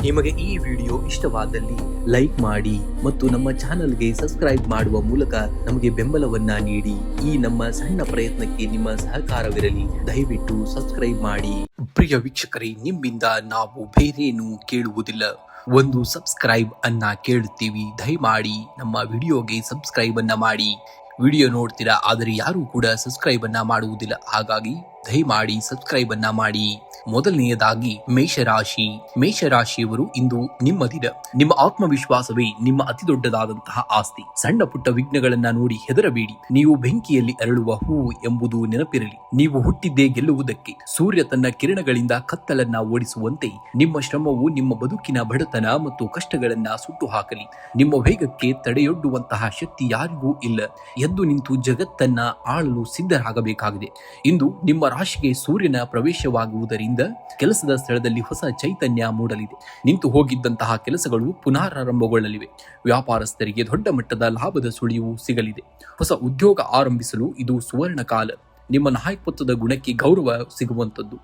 ನಿಮಗೆ ಈ ವಿಡಿಯೋ ಇಷ್ಟವಾದಲ್ಲಿ ಲೈಕ್ ಮಾಡಿ ಮತ್ತು ನಮ್ಮ ಚಾನೆಲ್ಗೆ ಸಬ್ಸ್ಕ್ರೈಬ್ ಮಾಡುವ ಮೂಲಕ ನಮಗೆ ಬೆಂಬಲವನ್ನ ನೀಡಿ. ಈ ನಮ್ಮ ಸಣ್ಣ ಪ್ರಯತ್ನಕ್ಕೆ ನಿಮ್ಮ ಸಹಕಾರವಿರಲಿ. ದಯವಿಟ್ಟು ಸಬ್ಸ್ಕ್ರೈಬ್ ಮಾಡಿ. ಪ್ರಿಯ ವೀಕ್ಷಕರೇ, ನಿಮ್ಮಿಂದ ನಾವು ಬೇರೇನು ಕೇಳುವುದಿಲ್ಲ, ಒಂದು ಸಬ್ಸ್ಕ್ರೈಬ್ ಅನ್ನ ಕೇಳುತ್ತೀವಿ. ದಯಮಾಡಿ ನಮ್ಮ ವಿಡಿಯೋಗೆ ಸಬ್ಸ್ಕ್ರೈಬ್ ಅನ್ನ ಮಾಡಿ. ವಿಡಿಯೋ ನೋಡ್ತೀರಾ, ಆದರೆ ಯಾರು ಕೂಡ ಸಬ್ಸ್ಕ್ರೈಬ್ ಅನ್ನ ಮಾಡುವುದಿಲ್ಲ. ಹಾಗಾಗಿ ದಯಮಾಡಿ ಸಬ್ಸ್ಕ್ರೈಬ್ ಅನ್ನ ಮಾಡಿ. ಮೊದಲನೆಯದಾಗಿ ಮೇಷರಾಶಿಯವರು, ಇಂದು ನಿಮ್ಮ ದಿನ. ನಿಮ್ಮ ಆತ್ಮವಿಶ್ವಾಸವೇ ನಿಮ್ಮ ಅತಿ ದೊಡ್ಡದಾದಂತಹ ಆಸ್ತಿ. ಸಣ್ಣ ಪುಟ್ಟ ವಿಘ್ನಗಳನ್ನ ನೋಡಿ ಹೆದರಬೇಡಿ. ನೀವು ಬೆಂಕಿಯಲ್ಲಿ ಅರಳುವ ಹೂವು ಎಂಬುದು ನೆನಪಿರಲಿ. ನೀವು ಹುಟ್ಟಿದ್ದೇ ಗೆಲ್ಲುವುದಕ್ಕೆ. ಸೂರ್ಯ ತನ್ನ ಕಿರಣಗಳಿಂದ ಕತ್ತಲನ್ನ ಓಡಿಸುವಂತೆ ನಿಮ್ಮ ಶ್ರಮವು ನಿಮ್ಮ ಬದುಕಿನ ಬಡತನ ಮತ್ತು ಕಷ್ಟಗಳನ್ನ ಸುಟ್ಟು ಹಾಕಲಿ. ನಿಮ್ಮ ವೇಗಕ್ಕೆ ತಡೆಯೊಡ್ಡುವಂತಹ ಶಕ್ತಿ ಯಾರಿಗೂ ಇಲ್ಲ. ಎದ್ದು ನಿಂತು ಜಗತ್ತನ್ನ ಆಳಲು ಸಿದ್ಧರಾಗಬೇಕಾಗಿದೆ. ಇಂದು ನಿಮ್ಮ ರಾಶಿಗೆ ಸೂರ್ಯನ ಪ್ರವೇಶವಾಗುವುದರಿಂದ ಕೆಲಸದ ಸ್ಥಳದಲ್ಲಿ ಹೊಸ ಚೈತನ್ಯ ಮೂಡಲಿದೆ. ನಿಂತು ಹೋಗಿದ್ದಂತಹ ಕೆಲಸಗಳು ಪುನರಾರಂಭಗೊಳ್ಳಲಿವೆ. ವ್ಯಾಪಾರಸ್ಥರಿಗೆ ದೊಡ್ಡ ಮಟ್ಟದ ಲಾಭದ ಸುಳಿವು ಸಿಗಲಿದೆ. ಹೊಸ ಉದ್ಯೋಗ ಆರಂಭಿಸಲು ಇದು ಸುವರ್ಣ ಕಾಲ. ನಿಮ್ಮ ನಾಯಕತ್ವದ ಗುಣಕ್ಕೆ ಗೌರವ ಸಿಗುವಂಥದ್ದು.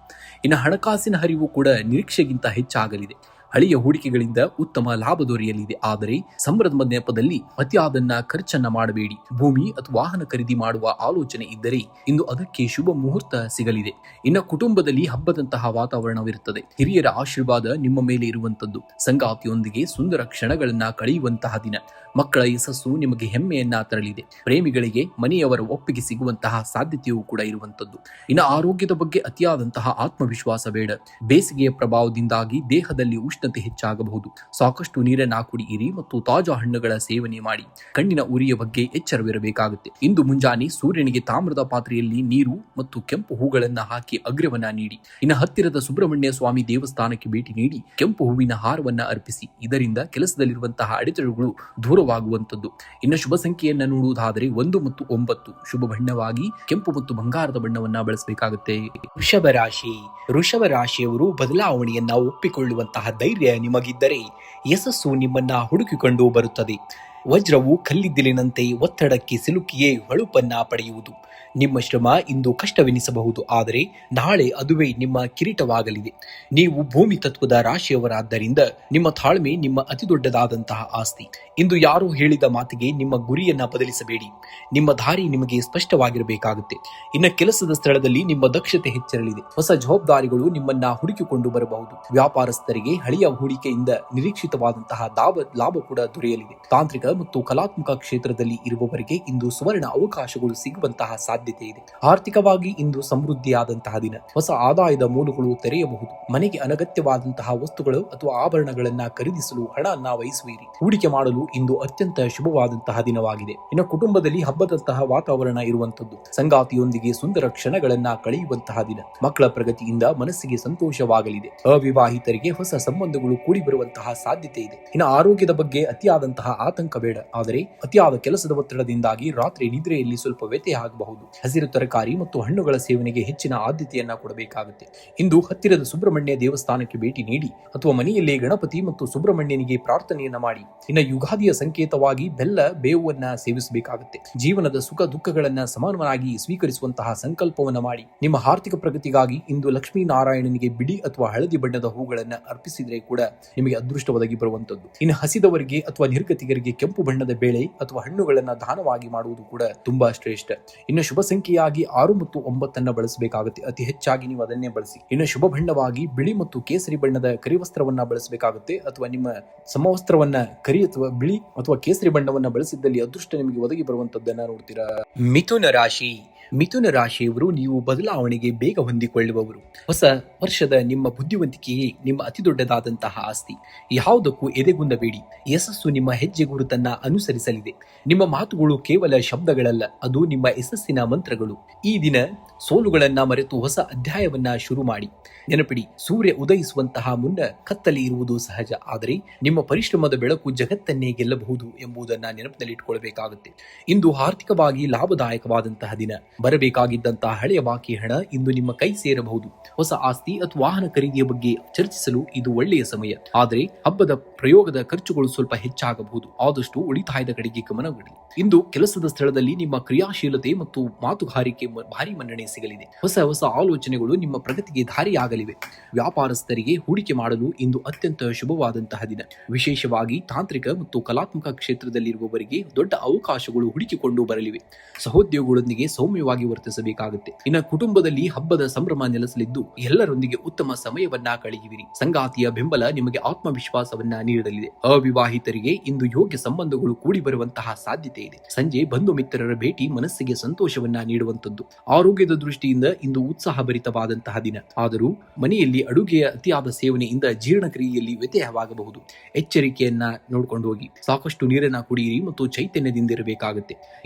ಇನ್ನು ಹಣಕಾಸಿನ ಹರಿವು ಕೂಡ ನಿರೀಕ್ಷೆಗಿಂತ ಹೆಚ್ಚಾಗಲಿದೆ. ಹಳೆಯ ಹೂಡಿಕೆಗಳಿಂದ ಉತ್ತಮ ಲಾಭ ದೊರೆಯಲಿದೆ. ಆದರೆ ಸಂಭ್ರಮದ ನೆಪದಲ್ಲಿ ಅತಿಯಾದನ್ನ ಖರ್ಚನ್ನ ಮಾಡಬೇಡಿ. ಭೂಮಿ ಅಥವಾ ವಾಹನ ಖರೀದಿ ಮಾಡುವ ಆಲೋಚನೆ ಇದ್ದರೆ ಇಂದು ಅದಕ್ಕೆ ಶುಭ ಮುಹೂರ್ತ ಸಿಗಲಿದೆ. ಇನ್ನು ಕುಟುಂಬದಲ್ಲಿ ಹಬ್ಬದಂತಹ ವಾತಾವರಣವಿರುತ್ತದೆ. ಹಿರಿಯರ ಆಶೀರ್ವಾದ ನಿಮ್ಮ ಮೇಲೆ ಇರುವಂತದ್ದು. ಸಂಗಾತಿಯೊಂದಿಗೆ ಸುಂದರ ಕ್ಷಣಗಳನ್ನ ಕಳೆಯುವಂತಹ ದಿನ. ಮಕ್ಕಳ ಯಶಸ್ಸು ನಿಮಗೆ ಹೆಮ್ಮೆಯನ್ನ ತರಲಿದೆ. ಪ್ರೇಮಿಗಳಿಗೆ ಮನೆಯವರ ಒಪ್ಪಿಗೆ ಸಿಗುವಂತಹ ಸಾಧ್ಯತೆಯೂ ಕೂಡ ಇರುವಂತದ್ದು. ಇನ್ನು ಆರೋಗ್ಯದ ಬಗ್ಗೆ ಅತಿಯಾದಂತಹ ಆತ್ಮವಿಶ್ವಾಸ ಬೇಡ. ಬೇಸಿಗೆಯ ಪ್ರಭಾವದಿಂದಾಗಿ ದೇಹದಲ್ಲಿ ಉಷ್ಣತೆ ಹೆಚ್ಚಾಗಬಹುದು. ಸಾಕಷ್ಟು ನೀರನ್ನ ಕುಡಿಯಿರಿ ಮತ್ತು ತಾಜಾ ಹಣ್ಣುಗಳ ಸೇವನೆ ಮಾಡಿ. ಕಣ್ಣಿನ ಉರಿಯ ಬಗ್ಗೆ ಎಚ್ಚರವಿರಬೇಕಾಗುತ್ತೆ. ಇಂದು ಮುಂಜಾನೆ ಸೂರ್ಯನಿಗೆ ತಾಮ್ರದ ಪಾತ್ರೆಯಲ್ಲಿ ನೀರು ಮತ್ತು ಕೆಂಪು ಹೂಗಳನ್ನ ಹಾಕಿ ಅಗ್ರವನ್ನ ನೀಡಿ. ಇನ್ನು ಹತ್ತಿರದ ಸುಬ್ರಹ್ಮಣ್ಯ ಸ್ವಾಮಿ ದೇವಸ್ಥಾನಕ್ಕೆ ಭೇಟಿ ನೀಡಿ ಕೆಂಪು ಹೂವಿನ ಹಾರವನ್ನ ಅರ್ಪಿಸಿ. ಇದರಿಂದ ಕೆಲಸದಲ್ಲಿರುವಂತಹ ಅಡೆತಡೆಗಳು ದೂರವಾಗುವಂತದ್ದು. ಇನ್ನು ಶುಭ ಸಂಖ್ಯೆಯನ್ನ ನೋಡುವುದಾದರೆ 1 ಮತ್ತು 9. ಶುಭ ಬಣ್ಣವಾಗಿ ಕೆಂಪು ಮತ್ತು ಬಂಗಾರದ ಬಣ್ಣವನ್ನ ಬಳಸಬೇಕಾಗುತ್ತೆ. ವೃಷಭ ರಾಶಿಯವರು, ಬದಲಾವಣೆಯನ್ನ ಒಪ್ಪಿಕೊಳ್ಳುವಂತಹ ಧೈರ್ಯ ನಿಮಗಿದ್ದರೆ ಯಶಸ್ಸು ನಿಮ್ಮನ್ನ ಹುಡುಕಿಕೊಂಡು ಬರುತ್ತದೆ. ವಜ್ರವು ಕಲ್ಲಿದ್ದಿಲಿನಂತೆ ಒತ್ತಡಕ್ಕೆ ಸಿಲುಕಿಯೇ ಹೊಳಪನ್ನ ಪಡೆಯುವುದು. ನಿಮ್ಮ ಶ್ರಮ ಇಂದು ಕಷ್ಟವೆನಿಸಬಹುದು, ಆದರೆ ನಾಳೆ ಅದುವೇ ನಿಮ್ಮ ಕಿರೀಟವಾಗಲಿದೆ. ನೀವು ಭೂಮಿ ತತ್ವದ ರಾಶಿಯವರಾದ್ದರಿಂದ ನಿಮ್ಮ ತಾಳ್ಮೆ ನಿಮ್ಮ ಅತಿ ದೊಡ್ಡದಾದಂತಹ ಆಸ್ತಿ. ಇಂದು ಯಾರು ಹೇಳಿದ ಮಾತಿಗೆ ನಿಮ್ಮ ಗುರಿಯನ್ನ ಬದಲಿಸಬೇಡಿ. ನಿಮ್ಮ ದಾರಿ ನಿಮಗೆ ಸ್ಪಷ್ಟವಾಗಿರಬೇಕಾಗುತ್ತೆ. ಇನ್ನು ಕೆಲಸದ ಸ್ಥಳದಲ್ಲಿ ನಿಮ್ಮ ದಕ್ಷತೆ ಹೆಚ್ಚಿರಲಿದೆ. ಹೊಸ ಜವಾಬ್ದಾರಿಗಳು ನಿಮ್ಮನ್ನ ಹುಡುಕಿಕೊಂಡು ಬರಬಹುದು. ವ್ಯಾಪಾರಸ್ಥರಿಗೆ ಹಳೆಯ ಹೂಡಿಕೆಯಿಂದ ನಿರೀಕ್ಷಿತವಾದಂತಹ ಲಾಭ ಕೂಡ ದೊರೆಯಲಿದೆ. ತಾಂತ್ರಿಕ ಮತ್ತು ಕಲಾತ್ಮಕ ಕ್ಷೇತ್ರದಲ್ಲಿ ಇರುವವರಿಗೆ ಇಂದು ಸುವರ್ಣ ಅವಕಾಶಗಳು ಸಿಗುವಂತಹ ಸಾಧ್ಯತೆ ಇದೆ. ಆರ್ಥಿಕವಾಗಿ ಇಂದು ಸಮೃದ್ಧಿಯಾದಂತಹ ದಿನ. ಹೊಸ ಆದಾಯದ ಮೂಲಗಳು ತೆರೆಯಬಹುದು. ಮನೆಗೆ ಅನಗತ್ಯವಾದಂತಹ ವಸ್ತುಗಳು ಅಥವಾ ಆಭರಣಗಳನ್ನ ಖರೀದಿಸಲು ಹಣವನ್ನ ವಹಿಸುವಿರಿ. ಹೂಡಿಕೆ ಮಾಡಲು ಇಂದು ಅತ್ಯಂತ ಶುಭವಾದಂತಹ ದಿನವಾಗಿದೆ. ಇನ್ನು ಕುಟುಂಬದಲ್ಲಿ ಹಬ್ಬದಂತಹ ವಾತಾವರಣ ಇರುವಂತದ್ದು. ಸಂಗಾತಿಯೊಂದಿಗೆ ಸುಂದರ ಕ್ಷಣಗಳನ್ನ ಕಳೆಯುವಂತಹ ದಿನ. ಮಕ್ಕಳ ಪ್ರಗತಿಯಿಂದ ಮನಸ್ಸಿಗೆ ಸಂತೋಷವಾಗಲಿದೆ. ಅವಿವಾಹಿತರಿಗೆ ಹೊಸ ಸಂಬಂಧಗಳು ಕೂಡಿ ಬರುವಂತಹ ಸಾಧ್ಯತೆ ಇದೆ. ಇನ್ನು ಆರೋಗ್ಯದ ಬಗ್ಗೆ ಅತಿಯಾದಂತಹ ಆತಂಕ ಬೇಡ. ಆದರೆ ಅತಿಯಾದ ಕೆಲಸದ ಒತ್ತಡದಿಂದಾಗಿ ರಾತ್ರಿ ನಿದ್ರೆಯಲ್ಲಿ ಸ್ವಲ್ಪ ವ್ಯತ್ಯಯ ಆಗಬಹುದು. ಹಸಿರು ತರಕಾರಿ ಮತ್ತು ಹಣ್ಣುಗಳ ಸೇವನೆಗೆ ಹೆಚ್ಚಿನ ಆದ್ಯತೆಯನ್ನ ಕೊಡಬೇಕಾಗುತ್ತೆ. ಇಂದು ಹತ್ತಿರದ ಸುಬ್ರಹ್ಮಣ್ಯ ದೇವಸ್ಥಾನಕ್ಕೆ ಭೇಟಿ ನೀಡಿ ಅಥವಾ ಮನೆಯಲ್ಲೇ ಗಣಪತಿ ಮತ್ತು ಸುಬ್ರಹ್ಮಣ್ಯನಿಗೆ ಪ್ರಾರ್ಥನೆಯನ್ನ ಮಾಡಿ. ಇನ್ನು ಯುಗಾದಿಯ ಸಂಕೇತವಾಗಿ ಬೆಲ್ಲ ಬೇವನ್ನ ಸೇವಿಸಬೇಕಾಗುತ್ತೆ. ಜೀವನದ ಸುಖ ದುಃಖಗಳನ್ನ ಸಮಾನವಾಗಿ ಸ್ವೀಕರಿಸುವಂತಹ ಸಂಕಲ್ಪವನ್ನ ಮಾಡಿ. ನಿಮ್ಮ ಆರ್ಥಿಕ ಪ್ರಗತಿಗಾಗಿ ಇಂದು ಲಕ್ಷ್ಮೀನಾರಾಯಣನಿಗೆ ಬಿಳಿ ಅಥವಾ ಹಳದಿ ಬಣ್ಣದ ಹೂಗಳನ್ನ ಅರ್ಪಿಸಿದ್ರೆ ಕೂಡ ನಿಮಗೆ ಅದೃಷ್ಟ ಒದಗಿ ಬರುವಂತದ್ದು. ಇನ್ನು ಹಸಿದವರಿಗೆ ಅಥವಾ ನಿರ್ಗತಿಗರಿಗೆ ಕೆಂಪು ಬಣ್ಣದ ಬೇಳೆ ಅಥವಾ ಹಣ್ಣುಗಳನ್ನ ದಾನವಾಗಿ ಮಾಡುವುದು ಕೂಡ ತುಂಬಾ ಶ್ರೇಷ್ಠ. ಇನ್ನು ಶುಭ ಸಂಖ್ಯೆಯಾಗಿ 6 ಮತ್ತು 9 ಬಳಸಬೇಕಾಗುತ್ತೆ. ಅತಿ ಹೆಚ್ಚಾಗಿ ನೀವು ಅದನ್ನೇ ಬಳಸಿ. ಇನ್ನು ಶುಭ ಬಣ್ಣವಾಗಿ ಬಿಳಿ ಮತ್ತು ಕೇಸರಿ ಬಣ್ಣದ ಕರಿವಸ್ತ್ರವನ್ನ ಬಳಸಬೇಕಾಗುತ್ತೆ. ಅಥವಾ ನಿಮ್ಮ ಸಮವಸ್ತ್ರವನ್ನ ಕರಿ ಅಥವಾ ಬಿಳಿ ಅಥವಾ ಕೇಸರಿ ಬಣ್ಣವನ್ನ ಬಳಸಿದ್ದಲ್ಲಿ ಅದೃಷ್ಟ ನಿಮಗೆ ಒದಗಿ ಬರುವಂತದ್ದನ್ನ ನೋಡ್ತೀರಾ. ಮಿಥುನ ರಾಶಿಯವರು, ನೀವು ಬದಲಾವಣೆಗೆ ಬೇಗ ಹೊಂದಿಕೊಳ್ಳುವವರು. ಹೊಸ ವರ್ಷದ ನಿಮ್ಮ ಬುದ್ಧಿವಂತಿಕೆಯೇ ನಿಮ್ಮ ಅತಿ ದೊಡ್ಡದಾದಂತಹ ಆಸ್ತಿ. ಯಾವುದಕ್ಕೂ ಎದೆಗುಂದಬೇಡಿ. ಯಶಸ್ಸು ನಿಮ್ಮ ಹೆಜ್ಜೆ ಗುರುತನ್ನ ಅನುಸರಿಸಲಿದೆ. ನಿಮ್ಮ ಮಾತುಗಳು ಕೇವಲ ಶಬ್ದಗಳಲ್ಲ, ಅದು ನಿಮ್ಮ ಯಶಸ್ಸಿನ ಮಂತ್ರಗಳು. ಈ ದಿನ ಸೋಲುಗಳನ್ನ ಮರೆತು ಹೊಸ ಅಧ್ಯಾಯವನ್ನ ಶುರು ಮಾಡಿ. ನೆನಪಿಡಿ, ಸೂರ್ಯ ಉದಯಿಸುವಂತಹ ಮುನ್ನ ಕತ್ತಲೆ ಇರುವುದು ಸಹಜ, ಆದರೆ ನಿಮ್ಮ ಪರಿಶ್ರಮದ ಬೆಳಕು ಜಗತ್ತನ್ನೇ ಗೆಲ್ಲಬಹುದು ಎಂಬುದನ್ನ ನೆನಪಿನಲ್ಲಿಟ್ಟುಕೊಳ್ಳಬೇಕಾಗುತ್ತೆ. ಇಂದು ಆರ್ಥಿಕವಾಗಿ ಲಾಭದಾಯಕವಾದಂತಹ ದಿನ. ಬರಬೇಕಾಗಿದ್ದಂತಹ ಹಳೆಯ ಬಾಕಿ ಹಣ ಇಂದು ನಿಮ್ಮ ಕೈ ಸೇರಬಹುದು. ಹೊಸ ಆಸ್ತಿ ಅಥವಾ ವಾಹನ ಖರೀದಿಯ ಬಗ್ಗೆ ಚರ್ಚಿಸಲು ಇದು ಒಳ್ಳೆಯ ಸಮಯ. ಆದರೆ ಹಬ್ಬದ ಪ್ರಯೋಗದ ಖರ್ಚುಗಳು ಸ್ವಲ್ಪ ಹೆಚ್ಚಾಗಬಹುದು. ಆದಷ್ಟು ಉಳಿತಾಯದ ಕಡೆಗೆ ಗಮನವಿಡಿ. ಇಂದು ಕೆಲಸದ ಸ್ಥಳದಲ್ಲಿ ನಿಮ್ಮ ಕ್ರಿಯಾಶೀಲತೆ ಮತ್ತು ಮಾತುಗಾರಿಕೆ ಭಾರಿ ಮನ್ನಣೆ ಸಿಗಲಿದೆ. ಹೊಸ ಹೊಸ ಆಲೋಚನೆಗಳು ನಿಮ್ಮ ಪ್ರಗತಿಗೆ ದಾರಿಯಾಗಲಿವೆ. ವ್ಯಾಪಾರಸ್ಥರಿಗೆ ಹೂಡಿಕೆ ಮಾಡಲು ಇಂದು ಅತ್ಯಂತ ಶುಭವಾದಂತಹ ದಿನ. ವಿಶೇಷವಾಗಿ ತಾಂತ್ರಿಕ ಮತ್ತು ಕಲಾತ್ಮಕ ಕ್ಷೇತ್ರದಲ್ಲಿರುವವರಿಗೆ ದೊಡ್ಡ ಅವಕಾಶಗಳು ಹುಡುಕಿಕೊಂಡು ಬರಲಿವೆ. ಸಹೋದ್ಯೋಗಿಗಳೊಂದಿಗೆ ಸೌಮ್ಯವಾಗಿ ವರ್ತಿಸಬೇಕಾಗುತ್ತೆ. ಇನ್ನು ಕುಟುಂಬದಲ್ಲಿ ಹಬ್ಬದ ಸಂಭ್ರಮ ನೆಲೆಸಲಿದ್ದು ಎಲ್ಲರೊಂದಿಗೆ ಉತ್ತಮ ಸಮಯವನ್ನ ಕಳೆಯುವಿರಿ. ಸಂಗಾತಿಯ ಬೆಂಬಲ ನಿಮಗೆ ಆತ್ಮವಿಶ್ವಾಸವನ್ನ ನೀಡಲಿದೆ. ಅವಿವಾಹಿತರಿಗೆ ಇಂದು ಯೋಗ್ಯ ಸಂಬಂಧಗಳು ಕೂಡಿ ಬರುವಂತಹ ಸಾಧ್ಯತೆ ಇದೆ. ಸಂಜೆ ಬಂಧು ಮಿತ್ರರ ಭೇಟಿ ಮನಸ್ಸಿಗೆ ಸಂತೋಷವನ್ನ ನೀಡುವಂತದ್ದು. ಆರೋಗ್ಯದ ದೃಷ್ಟಿಯಿಂದ ಇಂದು ಉತ್ಸಾಹಭರಿತವಾದಂತಹ ದಿನ. ಆದರೂ ಮನೆಯಲ್ಲಿ ಅಡುಗೆಯ ಅತಿಯಾದ ಸೇವನೆಯಿಂದ ಜೀರ್ಣಕ್ರಿಯೆಯಲ್ಲಿ ವ್ಯತ್ಯಯವಾಗಬಹುದು. ಎಚ್ಚರಿಕೆಯನ್ನ ನೋಡಿಕೊಂಡು ಹೋಗಿ. ಸಾಕಷ್ಟು ನೀರನ್ನ ಕುಡಿಯಿರಿ ಮತ್ತು ಚೈತನ್ಯದಿಂದಿರಬೇಕಾಗುತ್ತೆ.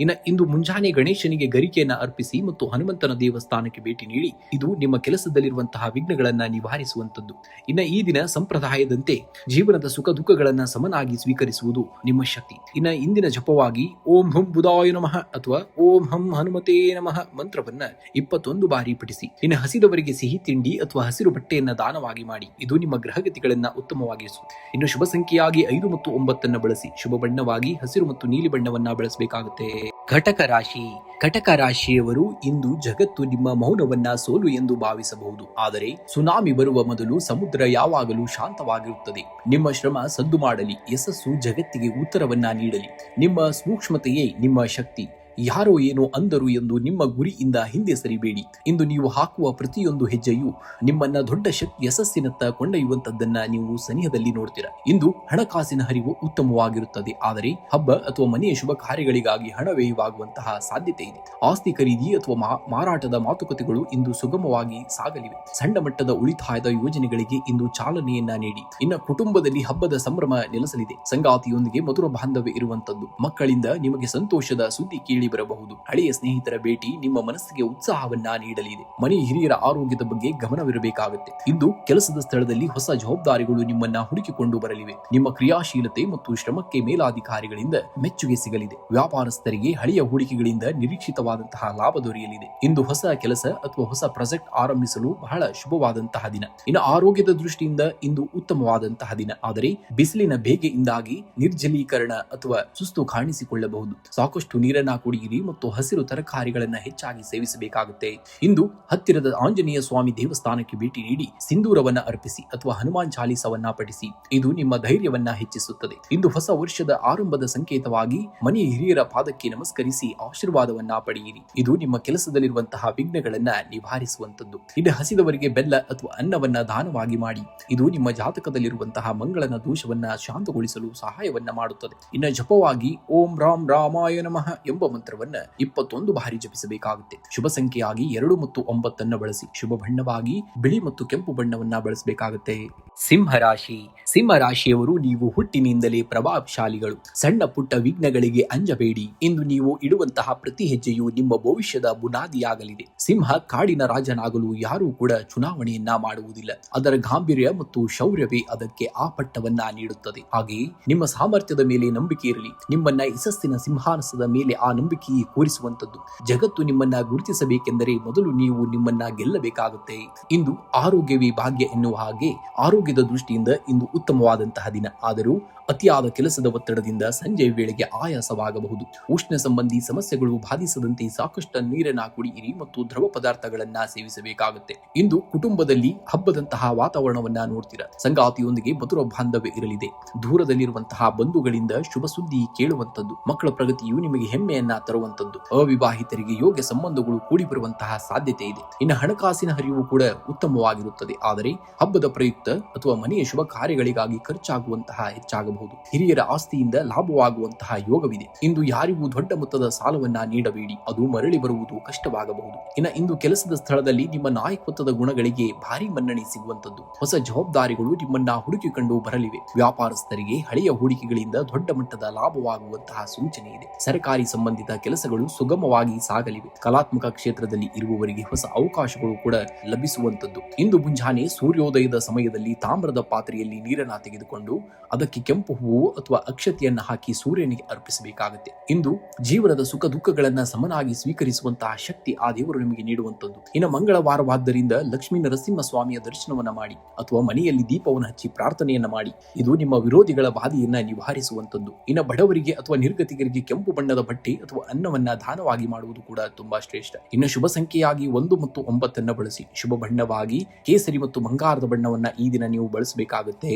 ಇಂದು ಮುಂಜಾನೆ ಗಣೇಶನಿಗೆ ಗರಿಕೆಯನ್ನ ಅರ್ಪಿಸಿ ಮತ್ತು ಹನುಮಂತನ ದೇವಸ್ಥಾನಕ್ಕೆ ಭೇಟಿ ನೀಡಿ. ಇದು ನಿಮ್ಮ ಕೆಲಸದಲ್ಲಿರುವಂತಹ ವಿಘ್ನಗಳನ್ನ ನಿವಾರಿಸುವಂತದ್ದು. ಈ ದಿನ ಸಂಪ್ರದಾಯದಂತೆ ಜೀವನದ ಸುಖ ದುಃಖಗಳನ್ನ ಸಮನಾಗಿ ಸ್ವೀಕರಿಸುವುದು ನಿಮ್ಮ ಶಕ್ತಿ. ಇಂದಿನ ಜಪವಾಗಿ ಓಂ ಹಂ ಬುಧಾಯ ನಮಃ ಅಥವಾ ಓಂ ಹಂ ಹನುಮತೇ ನಮಃ ಮಂತ್ರವನ್ನ 21 ಬಾರಿ ಪಠಿಸಿ. ಹಸಿದವರಿಗೆ ಸಿಹಿ ತಿಂಡಿ ಅಥವಾ ಹಸಿರು ಬಟ್ಟೆಯನ್ನ ದಾನವಾಗಿ ಮಾಡಿ. ಇದು ನಿಮ್ಮ ಗ್ರಹಗತಿಗಳನ್ನ ಉತ್ತಮವಾಗಿರಿಸು. ಶುಭ ಸಂಖ್ಯೆಯಾಗಿ 5 ಮತ್ತು 9 ಬಳಸಿ. ಶುಭ ಬಣ್ಣವಾಗಿ ಹಸಿರು ಮತ್ತು ನೀಲಿ ಬಣ್ಣವನ್ನ ಬಳಸಬೇಕಾಗುತ್ತೆ. ಘಟಕ ರಾಶಿ. ಘಟಕ ರಾಶಿಯವರು ಇಂದು ಜಗತ್ತು ನಿಮ್ಮ ಮೌನವನ್ನ ಸೋಲು ಎಂದು ಭಾವಿಸಬಹುದು. ಆದರೆ ಸುನಾಮಿ ಬರುವ ಮೊದಲು ಸಮುದ್ರ ಯಾವಾಗಲೂ ಶಾಂತವಾಗಿರುತ್ತದೆ. ನಿಮ್ಮ ಶ್ರಮ ಸದ್ದು ಮಾಡಲಿ. ಯಶಸ್ಸು ಜಗತ್ತಿಗೆ ಉತ್ತರವನ್ನ ನೀಡಲಿ. ನಿಮ್ಮ ಸೂಕ್ಷ್ಮತೆಯೇ ನಿಮ್ಮ ಶಕ್ತಿ. ಯಾರೋ ಏನೋ ಅಂದರು ಎಂದು ನಿಮ್ಮ ಗುರಿಯಿಂದ ಹಿಂದೆ ಸರಿಬೇಡಿ. ಇಂದು ನೀವು ಹಾಕುವ ಪ್ರತಿಯೊಂದು ಹೆಜ್ಜೆಯು ನಿಮ್ಮನ್ನ ದೊಡ್ಡ ಯಶಸ್ಸಿನತ್ತ ಕೊಂಡೊಯ್ಯುವಂತದ್ದನ್ನ ನೀವು ಸನಿಹದಲ್ಲಿ ನೋಡ್ತೀರಾ. ಇಂದು ಹಣಕಾಸಿನ ಹರಿವು ಉತ್ತಮವಾಗಿರುತ್ತದೆ. ಆದರೆ ಹಬ್ಬ ಅಥವಾ ಮನೆಯ ಶುಭ ಕಾರ್ಯಗಳಿಗಾಗಿ ಹಣ ವ್ಯಯವಾಗುವಂತಹ ಸಾಧ್ಯತೆ ಇದೆ. ಆಸ್ತಿ ಖರೀದಿ ಅಥವಾ ಮಾರಾಟದ ಮಾತುಕತೆಗಳು ಇಂದು ಸುಗಮವಾಗಿ ಸಾಗಲಿವೆ. ಸಣ್ಣ ಮಟ್ಟದ ಉಳಿತಾಯದ ಯೋಜನೆಗಳಿಗೆ ಇಂದು ಚಾಲನೆಯನ್ನ ನೀಡಿ. ಕುಟುಂಬದಲ್ಲಿ ಹಬ್ಬದ ಸಂಭ್ರಮ ನೆಲೆಸಲಿದೆ. ಸಂಗಾತಿಯೊಂದಿಗೆ ಮಧುರ ಬಾಂಧವ್ಯ ಇರುವಂತದ್ದು. ಮಕ್ಕಳಿಂದ ನಿಮಗೆ ಸಂತೋಷದ ಸುದ್ದಿ ಕೇಳಿ ಬರಬಹುದು. ಹಳೆಯ ಸ್ನೇಹಿತರ ಭೇಟಿ ನಿಮ್ಮ ಮನಸ್ಸಿಗೆ ಉತ್ಸಾಹವನ್ನ ನೀಡಲಿದೆ. ಮನೆ ಹಿರಿಯರ ಆರೋಗ್ಯದ ಬಗ್ಗೆ ಗಮನವಿರಬೇಕಾಗುತ್ತೆ. ಇಂದು ಕೆಲಸದ ಸ್ಥಳದಲ್ಲಿ ಹೊಸ ಜವಾಬ್ದಾರಿಗಳು ನಿಮ್ಮನ್ನ ಹುಡುಕಿಕೊಂಡು ಬರಲಿವೆ. ನಿಮ್ಮ ಕ್ರಿಯಾಶೀಲತೆ ಮತ್ತು ಶ್ರಮಕ್ಕೆ ಮೇಲಾಧಿಕಾರಿಗಳಿಂದ ಮೆಚ್ಚುಗೆ ಸಿಗಲಿದೆ. ವ್ಯಾಪಾರಸ್ಥರಿಗೆ ಹಳೆಯ ಹೂಡಿಕೆಗಳಿಂದ ನಿರೀಕ್ಷಿತವಾದಂತಹ ಲಾಭ ದೊರೆಯಲಿದೆ. ಇಂದು ಹೊಸ ಕೆಲಸ ಅಥವಾ ಹೊಸ ಪ್ರಾಜೆಕ್ಟ್ ಆರಂಭಿಸಲು ಬಹಳ ಶುಭವಾದಂತಹ ದಿನ. ಆರೋಗ್ಯದ ದೃಷ್ಟಿಯಿಂದ ಇಂದು ಉತ್ತಮವಾದಂತಹ ದಿನ. ಆದರೆ ಬಿಸಿಲಿನ ಬೇಗೆಯಿಂದಾಗಿ ನಿರ್ಜಲೀಕರಣ ಅಥವಾ ಸುಸ್ತು ಕಾಣಿಸಿಕೊಳ್ಳಬಹುದು. ಸಾಕಷ್ಟು ನೀರನ್ನ ಕುಡಿಯಿರಿ ಮತ್ತು ಹಸಿರು ತರಕಾರಿಗಳನ್ನ ಹೆಚ್ಚಾಗಿ ಸೇವಿಸಬೇಕಾಗುತ್ತೆ. ಇಂದು ಹತ್ತಿರದ ಆಂಜನೇಯ ಸ್ವಾಮಿ ದೇವಸ್ಥಾನಕ್ಕೆ ಭೇಟಿ ನೀಡಿ ಸಿಂಧೂರವನ್ನ ಅರ್ಪಿಸಿ ಅಥವಾ ಹನುಮಾನ್ ಚಾಲೀಸವನ್ನ ಪಠಿಸಿ. ಇದು ನಿಮ್ಮ ಧೈರ್ಯವನ್ನ ಹೆಚ್ಚಿಸುತ್ತದೆ. ಇಂದು ಹೊಸ ವರ್ಷದ ಆರಂಭದ ಸಂಕೇತವಾಗಿ ಮನೆಯ ಹಿರಿಯರ ಪಾದಕ್ಕೆ ನಮಸ್ಕರಿಸಿ ಆಶೀರ್ವಾದವನ್ನ ಪಡೆಯಿರಿ. ಇದು ನಿಮ್ಮ ಕೆಲಸದಲ್ಲಿರುವಂತಹ ವಿಘ್ನಗಳನ್ನ ನಿವಾರಿಸುವಂತದ್ದು. ಹಸಿದವರಿಗೆ ಬೆಲ್ಲ ಅಥವಾ ಅನ್ನವನ್ನ ದಾನವಾಗಿ ಮಾಡಿ. ಇದು ನಿಮ್ಮ ಜಾತಕದಲ್ಲಿರುವಂತಹ ಮಂಗಳನ ದೋಷವನ್ನ ಶಾಂತಗೊಳಿಸಲು ಸಹಾಯವನ್ನ ಮಾಡುತ್ತದೆ. ಜಪವಾಗಿ ಓಂ ರಾಮ್ ರಾಮಾಯ ನಮಃ ಎಂಬ ಮಂತ್ರವನ್ನ 21 ಬಾರಿ ಜಪಿಸಬೇಕಾಗುತ್ತೆ. ಶುಭ ಸಂಖ್ಯೆಯಾಗಿ 2 ಮತ್ತು 9 ಬಳಸಿ. ಶುಭ ಬಣ್ಣವಾಗಿ ಬಿಳಿ ಮತ್ತು ಕೆಂಪು ಬಣ್ಣವನ್ನ ಬಳಸಬೇಕಾಗುತ್ತೆ. ಸಿಂಹರಾಶಿ. ಸಿಂಹರಾಶಿಯವರು ನೀವು ಹುಟ್ಟಿನಿಂದಲೇ ಪ್ರಭಾವಶಾಲಿಗಳು. ಸಣ್ಣ ಪುಟ್ಟ ವಿಘ್ನಗಳಿಗೆ ಅಂಜಬೇಡಿ. ಇಂದು ನೀವು ಇಡುವಂತಹ ಪ್ರತಿ ಹೆಜ್ಜೆಯು ನಿಮ್ಮ ಭವಿಷ್ಯದ ಬುನಾದಿಯಾಗಲಿದೆ. ಸಿಂಹ ಕಾಡಿನ ರಾಜನಾಗಲು ಯಾರೂ ಕೂಡ ಚುನಾವಣೆಯನ್ನ ಮಾಡುವುದಿಲ್ಲ. ಅದರ ಗಾಂಭೀರ್ಯ ಮತ್ತು ಶೌರ್ಯವೇ ಅದಕ್ಕೆ ಆ ಪಟ್ಟವನ್ನ ನೀಡುತ್ತದೆ. ಹಾಗೆಯೇ ನಿಮ್ಮ ಸಾಮರ್ಥ್ಯದ ಮೇಲೆ ನಂಬಿಕೆ ಇರಲಿ. ನಿಮ್ಮನ್ನ ಯಶಸ್ಸಿನ ಸಿಂಹಾಸನದ ಮೇಲೆ ಆ ನಂಬಿಕೆಯೇ ಕೂರಿಸುವಂತದ್ದು. ಜಗತ್ತು ನಿಮ್ಮನ್ನ ಗುರುತಿಸಬೇಕೆಂದರೆ ಮೊದಲು ನೀವು ನಿಮ್ಮನ್ನ ಗೆಲ್ಲಬೇಕಾಗುತ್ತೆ. ಇಂದು ಆರೋಗ್ಯವೇ ಭಾಗ್ಯ ಎನ್ನುವ ಹಾಗೆ ಆರೋಗ್ಯದ ದೃಷ್ಟಿಯಿಂದ ಇಂದು ಉತ್ತಮವಾದಂತಹ ದಿನ. ಆದರೂ ಅತಿಯಾದ ಕೆಲಸದ ಒತ್ತಡದಿಂದ ಸಂಜೆ ವೇಳೆಗೆ ಆಯಾಸವಾಗಬಹುದು. ಉಷ್ಣ ಸಂಬಂಧಿ ಸಮಸ್ಯೆಗಳು ಬಾಧಿಸದಂತೆ ಸಾಕಷ್ಟು ನೀರನ್ನ ಕುಡಿಯಿರಿ ಮತ್ತು ದ್ರವ ಪದಾರ್ಥಗಳನ್ನ ಸೇವಿಸಬೇಕಾಗುತ್ತೆ. ಇಂದು ಕುಟುಂಬದಲ್ಲಿ ಹಬ್ಬದಂತಹ ವಾತಾವರಣವನ್ನ ನೋಡ್ತೀರಾ. ಸಂಗಾತಿಯೊಂದಿಗೆ ಮಧುರ ಬಾಂಧವ್ಯ ಇರಲಿದೆ. ದೂರದಲ್ಲಿರುವಂತಹ ಬಂಧುಗಳಿಂದ ಶುಭ ಸುದ್ದಿ ಕೇಳುವಂತದ್ದು. ಮಕ್ಕಳ ಪ್ರಗತಿಯು ನಿಮಗೆ ಹೆಮ್ಮೆಯನ್ನ ತರುವಂತದ್ದು. ಅವಿವಾಹಿತರಿಗೆ ಯೋಗ್ಯ ಸಂಬಂಧಗಳು ಕೂಡಿ ಬರುವಂತಹ ಸಾಧ್ಯತೆ ಇದೆ. ಹಣಕಾಸಿನ ಹರಿವು ಕೂಡ ಉತ್ತಮವಾಗಿರುತ್ತದೆ. ಆದರೆ ಹಬ್ಬದ ಪ್ರಯುಕ್ತ ಅಥವಾ ಮನೆಯ ಶುಭ ಕಾರ್ಯಗಳಿಗಾಗಿ ಖರ್ಚಾಗುವಂತಹ ಹೆಚ್ಚಾಗಬಹುದು. ಹಿರಿಯರ ಆಸ್ತಿಯಿಂದ ಲಾಭವಾಗುವಂತಹ ಯೋಗವಿದೆ. ಇಂದು ಯಾರಿಗೂ ದೊಡ್ಡ ಮೊತ್ತದ ಸಾಲವನ್ನ ನೀಡಬೇಡಿ. ಅದು ಮರಳಿ ಬರುವುದು ಕಷ್ಟವಾಗಬಹುದು. ಇಂದು ಕೆಲಸದ ಸ್ಥಳದಲ್ಲಿ ನಿಮ್ಮ ನಾಯಕತ್ವದ ಗುಣಗಳಿಗೆ ಭಾರಿ ಮನ್ನಣೆ ಸಿಗುವಂತದ್ದು. ಹೊಸ ಜವಾಬ್ದಾರಿಗಳು ನಿಮ್ಮನ್ನ ಹುಡುಕಿಕೊಂಡು ಬರಲಿವೆ. ವ್ಯಾಪಾರಸ್ಥರಿಗೆ ಹಳೆಯ ಹೂಡಿಕೆಗಳಿಂದ ದೊಡ್ಡ ಮಟ್ಟದ ಲಾಭವಾಗುವಂತಹ ಸೂಚನೆ ಇದೆ. ಸರ್ಕಾರಿ ಸಂಬಂಧಿತ ಸಂಬಂಧಿತ ಕೆಲಸಗಳು ಸುಗಮವಾಗಿ ಸಾಗಲಿವೆ. ಕಲಾತ್ಮಕ ಕ್ಷೇತ್ರದಲ್ಲಿ ಇರುವವರಿಗೆ ಹೊಸ ಅವಕಾಶಗಳು ಕೂಡ ಲಭಿಸುವಂತದ್ದು. ಇಂದು ಮುಂಜಾನೆ ಸೂರ್ಯೋದಯದ ಸಮಯದಲ್ಲಿ ತಾಮ್ರದ ಪಾತ್ರೆಯಲ್ಲಿ ನೀರನ್ನ ತೆಗೆದುಕೊಂಡು ಅದಕ್ಕೆ ಕೆಂಪು ಹೂವು ಅಥವಾ ಅಕ್ಷತೆಯನ್ನ ಹಾಕಿ ಸೂರ್ಯನಿಗೆ ಅರ್ಪಿಸಬೇಕಾಗುತ್ತೆ. ಇಂದು ಜೀವನದ ಸುಖ ದುಃಖಗಳನ್ನ ಸಮನಾಗಿ ಸ್ವೀಕರಿಸುವಂತಹ ಶಕ್ತಿ ಆ ದೇವರು ನಿಮಗೆ ನೀಡುವಂತದ್ದು. ಇನ್ನು ಮಂಗಳವಾರವಾದ್ದರಿಂದ ಲಕ್ಷ್ಮೀ ನರಸಿಂಹ ಸ್ವಾಮಿಯ ದರ್ಶನವನ್ನ ಮಾಡಿ ಅಥವಾ ಮನೆಯಲ್ಲಿ ದೀಪವನ್ನು ಹಚ್ಚಿ ಪ್ರಾರ್ಥನೆಯನ್ನ ಮಾಡಿ. ಇದು ನಿಮ್ಮ ವಿರೋಧಿಗಳ ಬಾಧೆಯನ್ನ ನಿವಾರಿಸುವಂತದ್ದು. ಇನ್ನು ಬಡವರಿಗೆ ಅಥವಾ ನಿರ್ಗತಿಕರಿಗೆ ಕೆಂಪು ಬಣ್ಣದ ಬಟ್ಟೆ ಅಥವಾ ಅನ್ನವನ್ನ ದಾನವಾಗಿ ಮಾಡುವುದು ಕೂಡ ತುಂಬಾ ಶ್ರೇಷ್ಠ. ಇನ್ನು ಶುಭ ಸಂಖ್ಯೆಯಾಗಿ 1 ಮತ್ತು 9 ಬಳಸಿ. ಶುಭ ಬಣ್ಣವಾಗಿ ಕೇಸರಿ ಮತ್ತು ಬಂಗಾರದ ಬಣ್ಣವನ್ನ ಈ ದಿನ ನೀವು ಬಳಸಬೇಕಾಗುತ್ತೆ.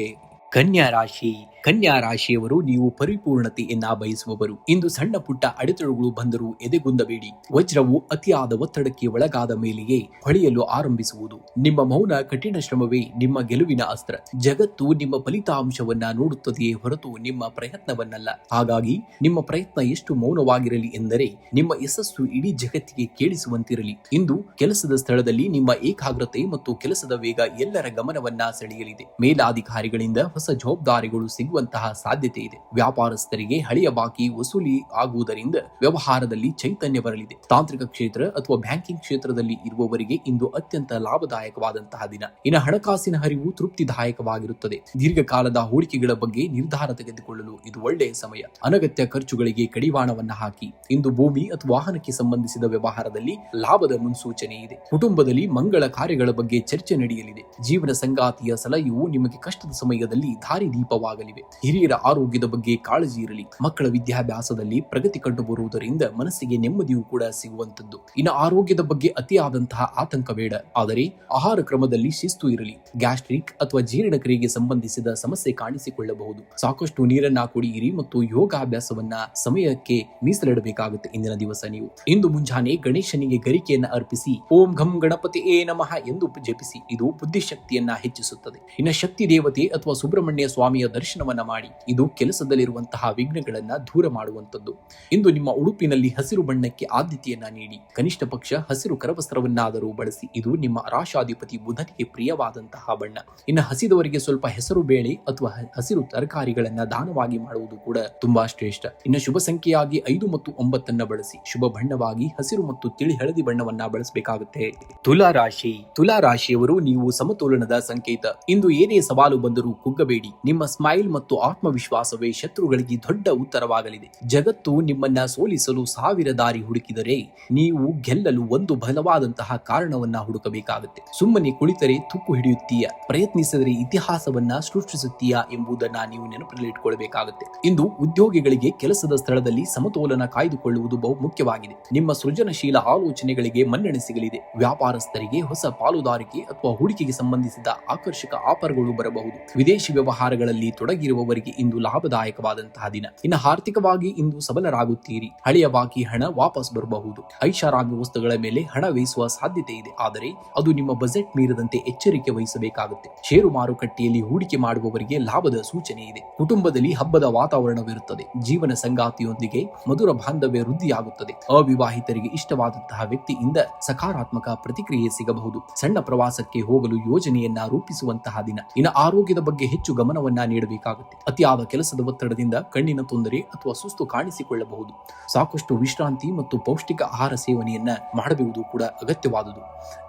ಕನ್ಯಾ ರಾಶಿ. ಕನ್ಯಾ ರಾಶಿಯವರು ನೀವು ಪರಿಪೂರ್ಣತೆಯನ್ನ ಬಯಸುವವರು. ಇಂದು ಸಣ್ಣ ಪುಟ್ಟ ಅಡೆತಡೆಗಳು ಬಂದರೂ ಎದೆಗುಂದಬೇಡಿ. ವಜ್ರವು ಅತಿಯಾದ ಒತ್ತಡಕ್ಕೆ ಒಳಗಾದ ಮೇಲೆಯೇ ಹೊಳೆಯಲು ಆರಂಭಿಸುವುದು. ನಿಮ್ಮ ಮೌನ ಕಠಿಣ ಶ್ರಮವೇ ನಿಮ್ಮ ಗೆಲುವಿನ ಅಸ್ತ್ರ. ಜಗತ್ತು ನಿಮ್ಮ ಫಲಿತಾಂಶವನ್ನ ನೋಡುತ್ತದೆಯೇ ಹೊರತು ನಿಮ್ಮ ಪ್ರಯತ್ನವನ್ನಲ್ಲ. ಹಾಗಾಗಿ ನಿಮ್ಮ ಪ್ರಯತ್ನ ಎಷ್ಟು ಮೌನವಾಗಿರಲಿ ಎಂದರೆ ನಿಮ್ಮ ಯಶಸ್ಸು ಇಡೀ ಜಗತ್ತಿಗೆ ಕೇಳಿಸುವಂತಿರಲಿ. ಇಂದು ಕೆಲಸದ ಸ್ಥಳದಲ್ಲಿ ನಿಮ್ಮ ಏಕಾಗ್ರತೆ ಮತ್ತು ಕೆಲಸದ ವೇಗ ಎಲ್ಲರ ಗಮನವನ್ನ ಸೆಳೆಯಲಿದೆ. ಮೇಲಾಧಿಕಾರಿಗಳಿಂದ ಹೊಸ ಜವಾಬ್ದಾರಿಗಳು ಸಿಗುವಂತಹ ಸಾಧ್ಯತೆ ಇದೆ. ವ್ಯಾಪಾರಸ್ಥರಿಗೆ ಹಳೆಯ ಬಾಕಿ ವಸೂಲಿ ಆಗುವುದರಿಂದ ವ್ಯವಹಾರದಲ್ಲಿ ಚೈತನ್ಯ ಬರಲಿದೆ. ತಾಂತ್ರಿಕ ಕ್ಷೇತ್ರ ಅಥವಾ ಬ್ಯಾಂಕಿಂಗ್ ಕ್ಷೇತ್ರದಲ್ಲಿ ಇರುವವರಿಗೆ ಇಂದು ಅತ್ಯಂತ ಲಾಭದಾಯಕವಾದಂತಹ ದಿನ. ಇನ್ನು ಹಣಕಾಸಿನ ಹರಿವು ತೃಪ್ತಿದಾಯಕವಾಗಿರುತ್ತದೆ. ದೀರ್ಘಕಾಲದ ಹೂಡಿಕೆಗಳ ಬಗ್ಗೆ ನಿರ್ಧಾರ ತೆಗೆದುಕೊಳ್ಳಲು ಇದು ಒಳ್ಳೆಯ ಸಮಯ. ಅನಗತ್ಯ ಖರ್ಚುಗಳಿಗೆ ಕಡಿವಾಣವನ್ನ ಹಾಕಿ. ಇಂದು ಭೂಮಿ ಅಥವಾ ವಾಹನಕ್ಕೆ ಸಂಬಂಧಿಸಿದ ವ್ಯವಹಾರದಲ್ಲಿ ಲಾಭದ ಮುನ್ಸೂಚನೆ ಇದೆ. ಕುಟುಂಬದಲ್ಲಿ ಮಂಗಳ ಕಾರ್ಯಗಳ ಬಗ್ಗೆ ಚರ್ಚೆ ನಡೆಯಲಿದೆ. ಜೀವನ ಸಂಗಾತಿಯ ಸಲಹೆಯು ನಿಮಗೆ ಕಷ್ಟದ ಸಮಯದಲ್ಲಿ ದಾರಿದೀಪವಾಗಲಿವೆ. ಹಿರಿಯರ ಆರೋಗ್ಯದ ಬಗ್ಗೆ ಕಾಳಜಿ ಇರಲಿ. ಮಕ್ಕಳ ವಿದ್ಯಾಭ್ಯಾಸದಲ್ಲಿ ಪ್ರಗತಿ ಕಂಡು ಬರುವುದರಿಂದ ಮನಸ್ಸಿಗೆ ನೆಮ್ಮದಿಯೂ ಕೂಡ ಸಿಗುವಂತದ್ದು. ಇನ್ನು ಆರೋಗ್ಯದ ಬಗ್ಗೆ ಅತಿಯಾದಂತಹ ಆತಂಕ ಬೇಡ. ಆದರೆ ಆಹಾರ ಕ್ರಮದಲ್ಲಿ ಶಿಸ್ತು ಇರಲಿ. ಗ್ಯಾಸ್ಟ್ರಿಕ್ ಅಥವಾ ಜೀರ್ಣಕ್ರಿಯೆಗೆ ಸಂಬಂಧಿಸಿದ ಸಮಸ್ಯೆ ಕಾಣಿಸಿಕೊಳ್ಳಬಹುದು. ಸಾಕಷ್ಟು ನೀರನ್ನ ಕುಡಿಯಿರಿ ಮತ್ತು ಯೋಗಾಭ್ಯಾಸವನ್ನ ಸಮಯಕ್ಕೆ ಮೀಸಲಿಡಬೇಕಾಗುತ್ತೆ. ಇಂದಿನ ದಿವಸ ನೀವು ಇಂದು ಮುಂಜಾನೆ ಗಣೇಶನಿಗೆ ಗರಿಕೆಯನ್ನ ಅರ್ಪಿಸಿ ಓಂ ಘಂ ಗಣಪತಿಯೇ ನಮಃ ಎಂದು ಜಪಿಸಿ. ಇದು ಬುದ್ಧಿಶಕ್ತಿಯನ್ನ ಹೆಚ್ಚಿಸುತ್ತದೆ. ಇನ್ನು ಶಕ್ತಿ ದೇವತೆ ಅಥವಾ ಸುಬ್ರಹ್ಮಣ್ಯ ಸ್ವಾಮಿಯ ದರ್ಶನವನ್ನ ಮಾಡಿ. ಇದು ಕೆಲಸದಲ್ಲಿರುವಂತಹ ವಿಘ್ನಗಳನ್ನ ದೂರ ಮಾಡುವಂತದ್ದು. ಇಂದು ನಿಮ್ಮ ಉಡುಪಿನಲ್ಲಿ ಹಸಿರು ಬಣ್ಣಕ್ಕೆ ಆದ್ಯತೆಯನ್ನ ನೀಡಿ. ಕನಿಷ್ಠ ಪಕ್ಷ ಹಸಿರು ಕರವಸ್ತ್ರವನ್ನಾದರೂ ಬಳಸಿ. ಇದು ನಿಮ್ಮ ರಾಶಾಧಿಪತಿ ಬುಧನಿಗೆ ಪ್ರಿಯವಾದಂತಹ ಬಣ್ಣ. ಇನ್ನು ಹಸಿದವರಿಗೆ ಸ್ವಲ್ಪ ಹೆಸರು ಬೇಳೆ ಅಥವಾ ಹಸಿರು ತರಕಾರಿಗಳನ್ನ ದಾನವಾಗಿ ಮಾಡುವುದು ಕೂಡ ತುಂಬಾ ಶ್ರೇಷ್ಠ. ಇನ್ನು ಶುಭ ಸಂಖ್ಯೆಯಾಗಿ 5 ಮತ್ತು 9 ಬಳಸಿ. ಶುಭ ಬಣ್ಣವಾಗಿ ಹಸಿರು ಮತ್ತು ತಿಳಿ ಹಳದಿ ಬಣ್ಣವನ್ನ ಬಳಸಬೇಕಾಗುತ್ತೆ. ತುಲಾ ರಾಶಿ. ತುಲಾ ರಾಶಿಯವರು ನೀವು ಸಮತೋಲನದ ಸಂಕೇತ. ಇಂದು ಏನೇ ಸವಾಲು ಬಂದರೂ ಕುಗ್ಗಬೇಡಿ. ನಿಮ್ಮ ಸ್ಮೈಲ್ ಮತ್ತು ಆತ್ಮವಿಶ್ವಾಸವೇ ಶತ್ರುಗಳಿಗೆ ದೊಡ್ಡ ಉತ್ತರವಾಗಲಿದೆ. ಜಗತ್ತು ನಿಮ್ಮನ್ನ ಸೋಲಿಸಲು 1000 ದಾರಿ ಹುಡುಕಿದರೆ ನೀವು ಗೆಲ್ಲಲು ಒಂದು ಬಲವಾದಂತಹ ಕಾರಣವನ್ನ ಹುಡುಕಬೇಕಾಗುತ್ತೆ. ಸುಮ್ಮನೆ ಕುಳಿತರೆ ತುಕ್ಕು ಹಿಡಿಯುತ್ತೀಯ, ಪ್ರಯತ್ನಿಸಿದರೆ ಇತಿಹಾಸವನ್ನ ಸೃಷ್ಟಿಸುತ್ತೀಯಾ ಎಂಬುದನ್ನ ನೀವು ನೆನಪಿನಲ್ಲಿಟ್ಟುಕೊಳ್ಳಬೇಕಾಗುತ್ತೆ. ಇಂದು ಉದ್ಯೋಗಿಗಳಿಗೆ ಕೆಲಸದ ಸ್ಥಳದಲ್ಲಿ ಸಮತೋಲನ ಕಾಯ್ದುಕೊಳ್ಳುವುದು ಬಹು ಮುಖ್ಯವಾಗಿದೆ. ನಿಮ್ಮ ಸೃಜನಶೀಲ ಆಲೋಚನೆಗಳಿಗೆ ಮನ್ನಣೆ ಸಿಗಲಿದೆ. ವ್ಯಾಪಾರಸ್ಥರಿಗೆ ಹೊಸ ಪಾಲುದಾರಿಕೆ ಅಥವಾ ಹೂಡಿಕೆಗೆ ಸಂಬಂಧಿಸಿದ ಆಕರ್ಷಕ ಆಫರ್ಗಳು ಬರಬಹುದು. ವಿದೇಶಿ ವ್ಯವಹಾರಗಳಲ್ಲಿ ತೊಡಗಿರುವವರಿಗೆ ಇಂದು ಲಾಭದಾಯಕವಾದಂತಹ ದಿನ. ಇನ್ನು ಆರ್ಥಿಕವಾಗಿ ಇಂದು ಸಬಲರಾಗುತ್ತೀರಿ. ಹಳೆಯ ಬಾಕಿ ಹಣ ವಾಪಸ್ ಬರಬಹುದು. ಐಷಾರಾಮಿ ವಸ್ತುಗಳ ಮೇಲೆ ಹಣ ವ್ಯಯಿಸುವ ಸಾಧ್ಯತೆ ಇದೆ. ಆದರೆ ಅದು ನಿಮ್ಮ ಬಜೆಟ್ ಮೀರದಂತೆ ಎಚ್ಚರಿಕೆ ವಹಿಸಬೇಕಾಗುತ್ತೆ. ಷೇರು ಮಾರುಕಟ್ಟೆಯಲ್ಲಿ ಹೂಡಿಕೆ ಮಾಡುವವರಿಗೆ ಲಾಭದ ಸೂಚನೆ ಇದೆ. ಕುಟುಂಬದಲ್ಲಿ ಹಬ್ಬದ ವಾತಾವರಣವಿರುತ್ತದೆ. ಜೀವನ ಸಂಗಾತಿಯೊಂದಿಗೆ ಮಧುರ ಬಾಂಧವ್ಯ ವೃದ್ಧಿಯಾಗುತ್ತದೆ. ಅವಿವಾಹಿತರಿಗೆ ಇಷ್ಟವಾದಂತಹ ವ್ಯಕ್ತಿಯಿಂದ ಸಕಾರಾತ್ಮಕ ಪ್ರತಿಕ್ರಿಯೆ ಸಿಗಬಹುದು. ಸಣ್ಣ ಪ್ರವಾಸಕ್ಕೆ ಹೋಗಲು ಯೋಜನೆಯನ್ನ ರೂಪಿಸುವಂತಹ ದಿನ. ಇನ್ನು ಆರೋಗ್ಯದ ಬಗ್ಗೆ ಹೆಚ್ಚು ಗಮನವನ್ನ ನೀಡಬೇಕಾಗುತ್ತೆ. ಅತಿಯಾದ ಕೆಲಸದ ಒತ್ತಡದಿಂದ ಕಣ್ಣಿನ ತೊಂದರೆ ಅಥವಾ ಸುಸ್ತು ಕಾಣಿಸಿಕೊಳ್ಳಬಹುದು. ಸಾಕಷ್ಟು ವಿಶ್ರಾಂತಿ ಮತ್ತು ಪೌಷ್ಟಿಕ ಆಹಾರ ಸೇವನೆಯನ್ನ ಮಾಡಬಹುದು ಕೂಡ ಅಗತ್ಯವಾದುದು.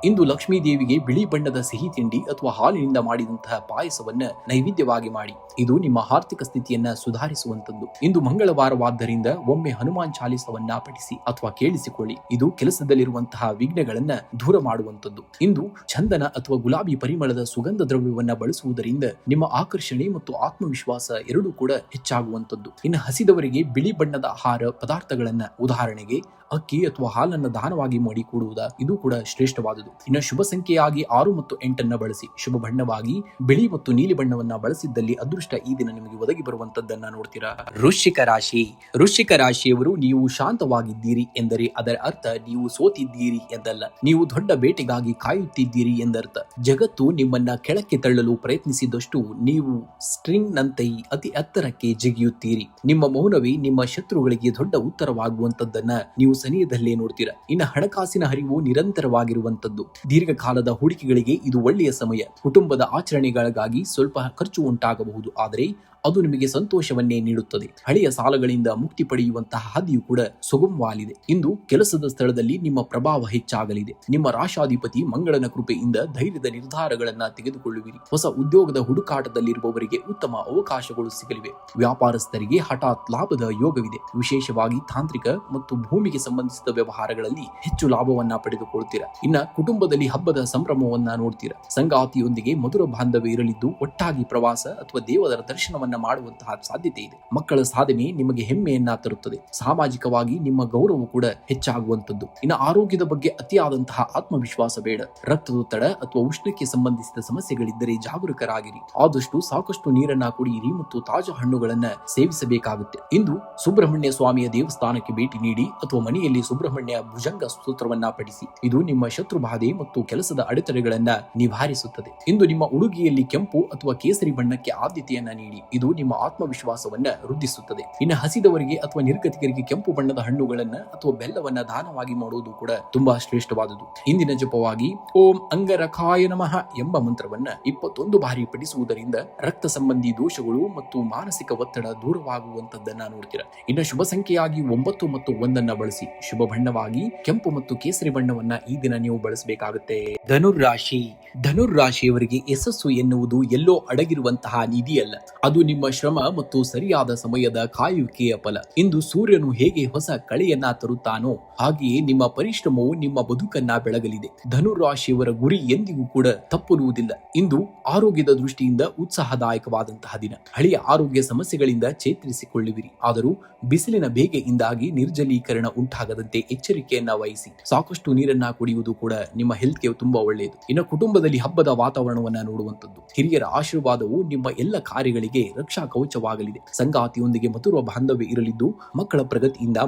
ಇಂದು ಲಕ್ಷ್ಮೀ ದೇವಿಗೆ ಬಿಳಿ ಬಣ್ಣದ ಸಿಹಿ ತಿಂಡಿ ಅಥವಾ ಹಾಲಿನಿಂದ ಮಾಡಿದಂತಹ ಪಾಯಸವನ್ನ ನೈವೇದ್ಯವಾಗಿ ಮಾಡಿ. ಇದು ನಿಮ್ಮ ಆರ್ಥಿಕ ಸ್ಥಿತಿಯನ್ನ ಸುಧಾರಿಸುವಂತದ್ದು. ಇಂದು ಮಂಗಳವಾರವಾದ್ದರಿಂದ ಒಮ್ಮೆ ಹನುಮಾನ್ ಚಾಲಿಸವನ್ನ ಪಠಿಸಿ ಅಥವಾ ಕೇಳಿಸಿಕೊಳ್ಳಿ. ಇದು ಕೆಲಸದಲ್ಲಿರುವಂತಹ ವಿಘ್ನಗಳನ್ನ ದೂರ ಮಾಡುವಂತದ್ದು. ಇಂದು ಚಂದನ ಅಥವಾ ಗುಲಾಬಿ ಪರಿಮಳದ ಸುಗಂಧ ದ್ರವ್ಯವನ್ನ ಬಳಸುವುದರಿಂದ ನಿಮ್ಮ ಆಕರ್ಷಣೆ ಮತ್ತು ಆತ್ಮವಿಶ್ವಾಸ ಎರಡೂ ಕೂಡ ಹೆಚ್ಚಾಗುವಂತದ್ದು. ಇನ್ನು ಹಸಿದವರಿಗೆ ಬಿಳಿ ಬಣ್ಣದ ಆಹಾರ ಪದಾರ್ಥಗಳನ್ನ, ಉದಾಹರಣೆಗೆ ಅಕ್ಕಿ ಅಥವಾ ಹಾಲನ್ನು ದಾನವಾಗಿ ಮಾಡಿ ಕೊಡುವುದ, ಇದು ಕೂಡ ಶ್ರೇಷ್ಠವಾದುದು. ಇನ್ನು ಶುಭ ಸಂಖ್ಯೆಯಾಗಿ 6 ಮತ್ತು 8 ಬಳಸಿ. ಶುಭ ಬಣ್ಣವಾಗಿ ಬಿಳಿ ಮತ್ತು ನೀಲಿ ಬಣ್ಣವನ್ನ ಬಳಸಿದ್ದಲ್ಲಿ ಅದೃಷ್ಟ ಈ ದಿನ ನಿಮಗೆ ಒದಗಿ ಬರುವಂತದ್ದನ್ನ ನೋಡ್ತೀರಾ. ವೃಶ್ಚಿಕ ರಾಶಿ. ವೃಶ್ಚಿಕ ರಾಶಿಯವರು ನೀವು ಶಾಂತವಾಗಿದ್ದೀರಿ ಎಂದರೆ ಅದರ ಅರ್ಥ ನೀವು ಸೋತಿದ್ದೀರಿ ಎಂದಲ್ಲ. ನೀವು ದೊಡ್ಡ ಬೇಟೆಗಾಗಿ ಕಾಯುತ್ತಿದ್ದೀರಿ ಎಂದರ್ಥ. ಜಗತ್ತು ನಿಮ್ಮನ್ನ ಕೆಳಕ್ಕೆ ತಳ್ಳಲು ಪ್ರಯತ್ನಿಸಿದಷ್ಟು ನೀವು ಸ್ಟ್ರಿಂಗ್ ನಂತೆ ಅತಿ ಎತ್ತರಕ್ಕೆ ಜಿಗಿಯುತ್ತೀರಿ. ನಿಮ್ಮ ಮೌನವೇ ನಿಮ್ಮ ಶತ್ರುಗಳಿಗೆ ದೊಡ್ಡ ಉತ್ತರವಾಗುವಂತದ್ದನ್ನ ನೀವು ಸನಿಯದಲ್ಲೇ ನೋಡ್ತೀರಾ. ಇನ್ನು ಹಣಕಾಸಿನ ಹರಿವು ನಿರಂತರವಾಗಿರುವಂತದ್ದು. ದೀರ್ಘಕಾಲದ ಹೂಡಿಕೆಗಳಿಗೆ ಇದು ಒಳ್ಳೆಯ ಸಮಯ. ಕುಟುಂಬದ ಆಚರಣೆಗಳಿಗಾಗಿ ಸ್ವಲ್ಪ ಖರ್ಚು ಉಂಟಾಗಬಹುದು, ಆದರೆ ಅದು ನಿಮಗೆ ಸಂತೋಷವನ್ನೇ ನೀಡುತ್ತದೆ. ಹಳೆಯ ಸಾಲಗಳಿಂದ ಮುಕ್ತಿ ಪಡೆಯುವಂತಹ ಹಾದಿಯು ಕೂಡ ಸುಗಮವಾಗಲಿದೆ. ಇಂದು ಕೆಲಸದ ಸ್ಥಳದಲ್ಲಿ ನಿಮ್ಮ ಪ್ರಭಾವ ಹೆಚ್ಚಾಗಲಿದೆ. ನಿಮ್ಮ ರಾಶಾಧಿಪತಿ ಮಂಗಳನ ಕೃಪೆಯಿಂದ ಧೈರ್ಯದ ನಿರ್ಧಾರಗಳನ್ನ ತೆಗೆದುಕೊಳ್ಳುವಿರಿ. ಹೊಸ ಉದ್ಯೋಗದ ಹುಡುಕಾಟದಲ್ಲಿರುವವರಿಗೆ ಉತ್ತಮ ಅವಕಾಶಗಳು ಸಿಗಲಿವೆ. ವ್ಯಾಪಾರಸ್ಥರಿಗೆ ಹಠಾತ್ ಲಾಭದ ಯೋಗವಿದೆ. ವಿಶೇಷವಾಗಿ ತಾಂತ್ರಿಕ ಮತ್ತು ಭೂಮಿಗೆ ಸಂಬಂಧಿಸಿದ ವ್ಯವಹಾರಗಳಲ್ಲಿ ಹೆಚ್ಚು ಲಾಭವನ್ನ ಪಡೆದುಕೊಳ್ಳುತ್ತೀರಾ. ಇನ್ನ ಕುಟುಂಬದಲ್ಲಿ ಹಬ್ಬದ ಸಂಭ್ರಮವನ್ನ ನೋಡ್ತೀರಾ. ಸಂಗಾತಿಯೊಂದಿಗೆ ಮಧುರ ಬಾಂಧವ್ಯ ಇರಲಿದ್ದು ಒಟ್ಟಾಗಿ ಪ್ರವಾಸ ಅಥವಾ ದೇವರ ದರ್ಶನವನ್ನ ಮಾಡುವಂತಹ ಸಾಧ್ಯತೆ ಇದೆ. ಮಕ್ಕಳ ಸಾಧನೆ ನಿಮಗೆ ಹೆಮ್ಮೆಯನ್ನ ತರುತ್ತದೆ. ಸಾಮಾಜಿಕವಾಗಿ ನಿಮ್ಮ ಗೌರವ ಕೂಡ ಹೆಚ್ಚಾಗುವಂತದ್ದು. ಇನ್ನು ಆರೋಗ್ಯದ ಬಗ್ಗೆ ಅತಿಯಾದಂತಹ ಆತ್ಮವಿಶ್ವಾಸ ಬೇಡ. ರಕ್ತದೊತ್ತಡ ಅಥವಾ ಉಷ್ಣಕ್ಕೆ ಸಂಬಂಧಿಸಿದ ಸಮಸ್ಯೆಗಳಿದ್ದರೆ ಜಾಗರೂಕರಾಗಿರಿ. ಆದಷ್ಟು ಸಾಕಷ್ಟು ನೀರನ್ನ ಕುಡಿಯಿರಿ ಮತ್ತು ತಾಜಾ ಹಣ್ಣುಗಳನ್ನ ಸೇವಿಸಬೇಕಾಗುತ್ತೆ. ಇಂದು ಸುಬ್ರಹ್ಮಣ್ಯ ಸ್ವಾಮಿಯ ದೇವಸ್ಥಾನಕ್ಕೆ ಭೇಟಿ ನೀಡಿ ಅಥವಾ ಮನೆಯಲ್ಲಿ ಸುಬ್ರಹ್ಮಣ್ಯ ಭುಜಂಗ ಸ್ತೋತ್ರವನ್ನ ಪಠಿಸಿ. ಇದು ನಿಮ್ಮ ಶತ್ರು ಬಾಧೆ ಮತ್ತು ಕೆಲಸದ ಅಡೆತಡೆಗಳನ್ನ ನಿವಾರಿಸುತ್ತದೆ. ಇಂದು ನಿಮ್ಮ ಉಡುಗೆಯಲ್ಲಿ ಕೆಂಪು ಅಥವಾ ಕೇಸರಿ ಬಣ್ಣಕ್ಕೆ ಆದ್ಯತೆಯನ್ನ ನೀಡಿ. ಇದು ನಿಮ್ಮ ಆತ್ಮವಿಶ್ವಾಸವನ್ನ ವೃದ್ಧಿಸುತ್ತದೆ. ಇನ್ನು ಹಸಿದವರಿಗೆ ಅಥವಾ ನಿರ್ಗತಿಕರಿಗೆ ಕೆಂಪು ಬಣ್ಣದ ಹಣ್ಣುಗಳನ್ನ ಅಥವಾ ಬೆಲ್ಲವನ್ನ ದಾನವಾಗಿ ಮಾಡುವುದು ಕೂಡ ತುಂಬಾ ಶ್ರೇಷ್ಠವಾದುದು. ಇಂದಿನ ಜಪವಾಗಿ ಓಂ ಅಂಗರಖಾಯ ನಮಃ ಎಂಬ ಮಂತ್ರವನ್ನ 21 ಬಾರಿ ಪಠಿಸುವುದರಿಂದ ರಕ್ತ ಸಂಬಂಧಿ ದೋಷಗಳು ಮತ್ತು ಮಾನಸಿಕ ಒತ್ತಡ ದೂರವಾಗುವಂತದ್ದನ್ನ ನೋಡ್ತೀರಾ. ಇನ್ನು ಶುಭ ಸಂಖ್ಯೆಯಾಗಿ 9 ಮತ್ತು 1 ಬಳಸಿ. ಶುಭ ಬಣ್ಣವಾಗಿ ಕೆಂಪು ಮತ್ತು ಕೇಸರಿ ಬಣ್ಣವನ್ನ ಈ ದಿನ ನೀವು ಬಳಸಬೇಕಾಗುತ್ತೆ. ಧನುರ್ರಾಶಿ. ಧನುರ್ರಾಶಿಯವರಿಗೆ ಯಶಸ್ಸು ಎನ್ನುವುದು ಎಲ್ಲೋ ಅಡಗಿರುವಂತಹ ನಿಧಿಯಲ್ಲ. ಅದು ನಿಮ್ಮ ಶ್ರಮ ಮತ್ತು ಸರಿಯಾದ ಸಮಯದ ಕಾಯುವಿಕೆಯ ಫಲ. ಇಂದು ಸೂರ್ಯನು ಹೇಗೆ ಹೊಸ ಕಳೆಯನ್ನ ತರುತ್ತಾನೋ ಹಾಗೆಯೇ ನಿಮ್ಮ ಪರಿಶ್ರಮವು ನಿಮ್ಮ ಬದುಕನ್ನ ಬೆಳಗಲಿದೆ. ಧನುರಾಶಿಯವರ ಗುರಿ ಎಂದಿಗೂ ಕೂಡ ತಪ್ಪುವುದಿಲ್ಲ. ಇಂದು ಆರೋಗ್ಯದ ದೃಷ್ಟಿಯಿಂದ ಉತ್ಸಾಹದಾಯಕವಾದಂತಹ ದಿನ. ಹಳೆಯ ಆರೋಗ್ಯ ಸಮಸ್ಯೆಗಳಿಂದ ಚೇತರಿಸಿಕೊಳ್ಳುವಿರಿ. ಆದರೂ ಬಿಸಿಲಿನ ಬೇಗೆಯಿಂದಾಗಿ ನಿರ್ಜಲೀಕರಣ ಉಂಟಾಗದಂತೆ ಎಚ್ಚರಿಕೆಯನ್ನ ವಹಿಸಿ. ಸಾಕಷ್ಟು ನೀರನ್ನ ಕುಡಿಯುವುದು ಕೂಡ ನಿಮ್ಮ ಹೆಲ್ತ್ಗೆ ತುಂಬಾ ಒಳ್ಳೆಯದು. ಇನ್ನು ಕುಟುಂಬದಲ್ಲಿ ಹಬ್ಬದ ವಾತಾವರಣವನ್ನ ನೋಡುವಂತದ್ದು. ಹಿರಿಯರ ಆಶೀರ್ವಾದವು ನಿಮ್ಮ ಎಲ್ಲ ಕಾರ್ಯಗಳಿಗೆ ರಕ್ಷಾ ಕವಚವಾಗಲಿದೆ. ಸಂಗಾತಿಯೊಂದಿಗೆ ಮಧುರ ಬಾಂಧವ್ಯ ಇರಲಿದ್ದು ಮಕ್ಕಳ ಪ್ರಗತಿಯಿಂದ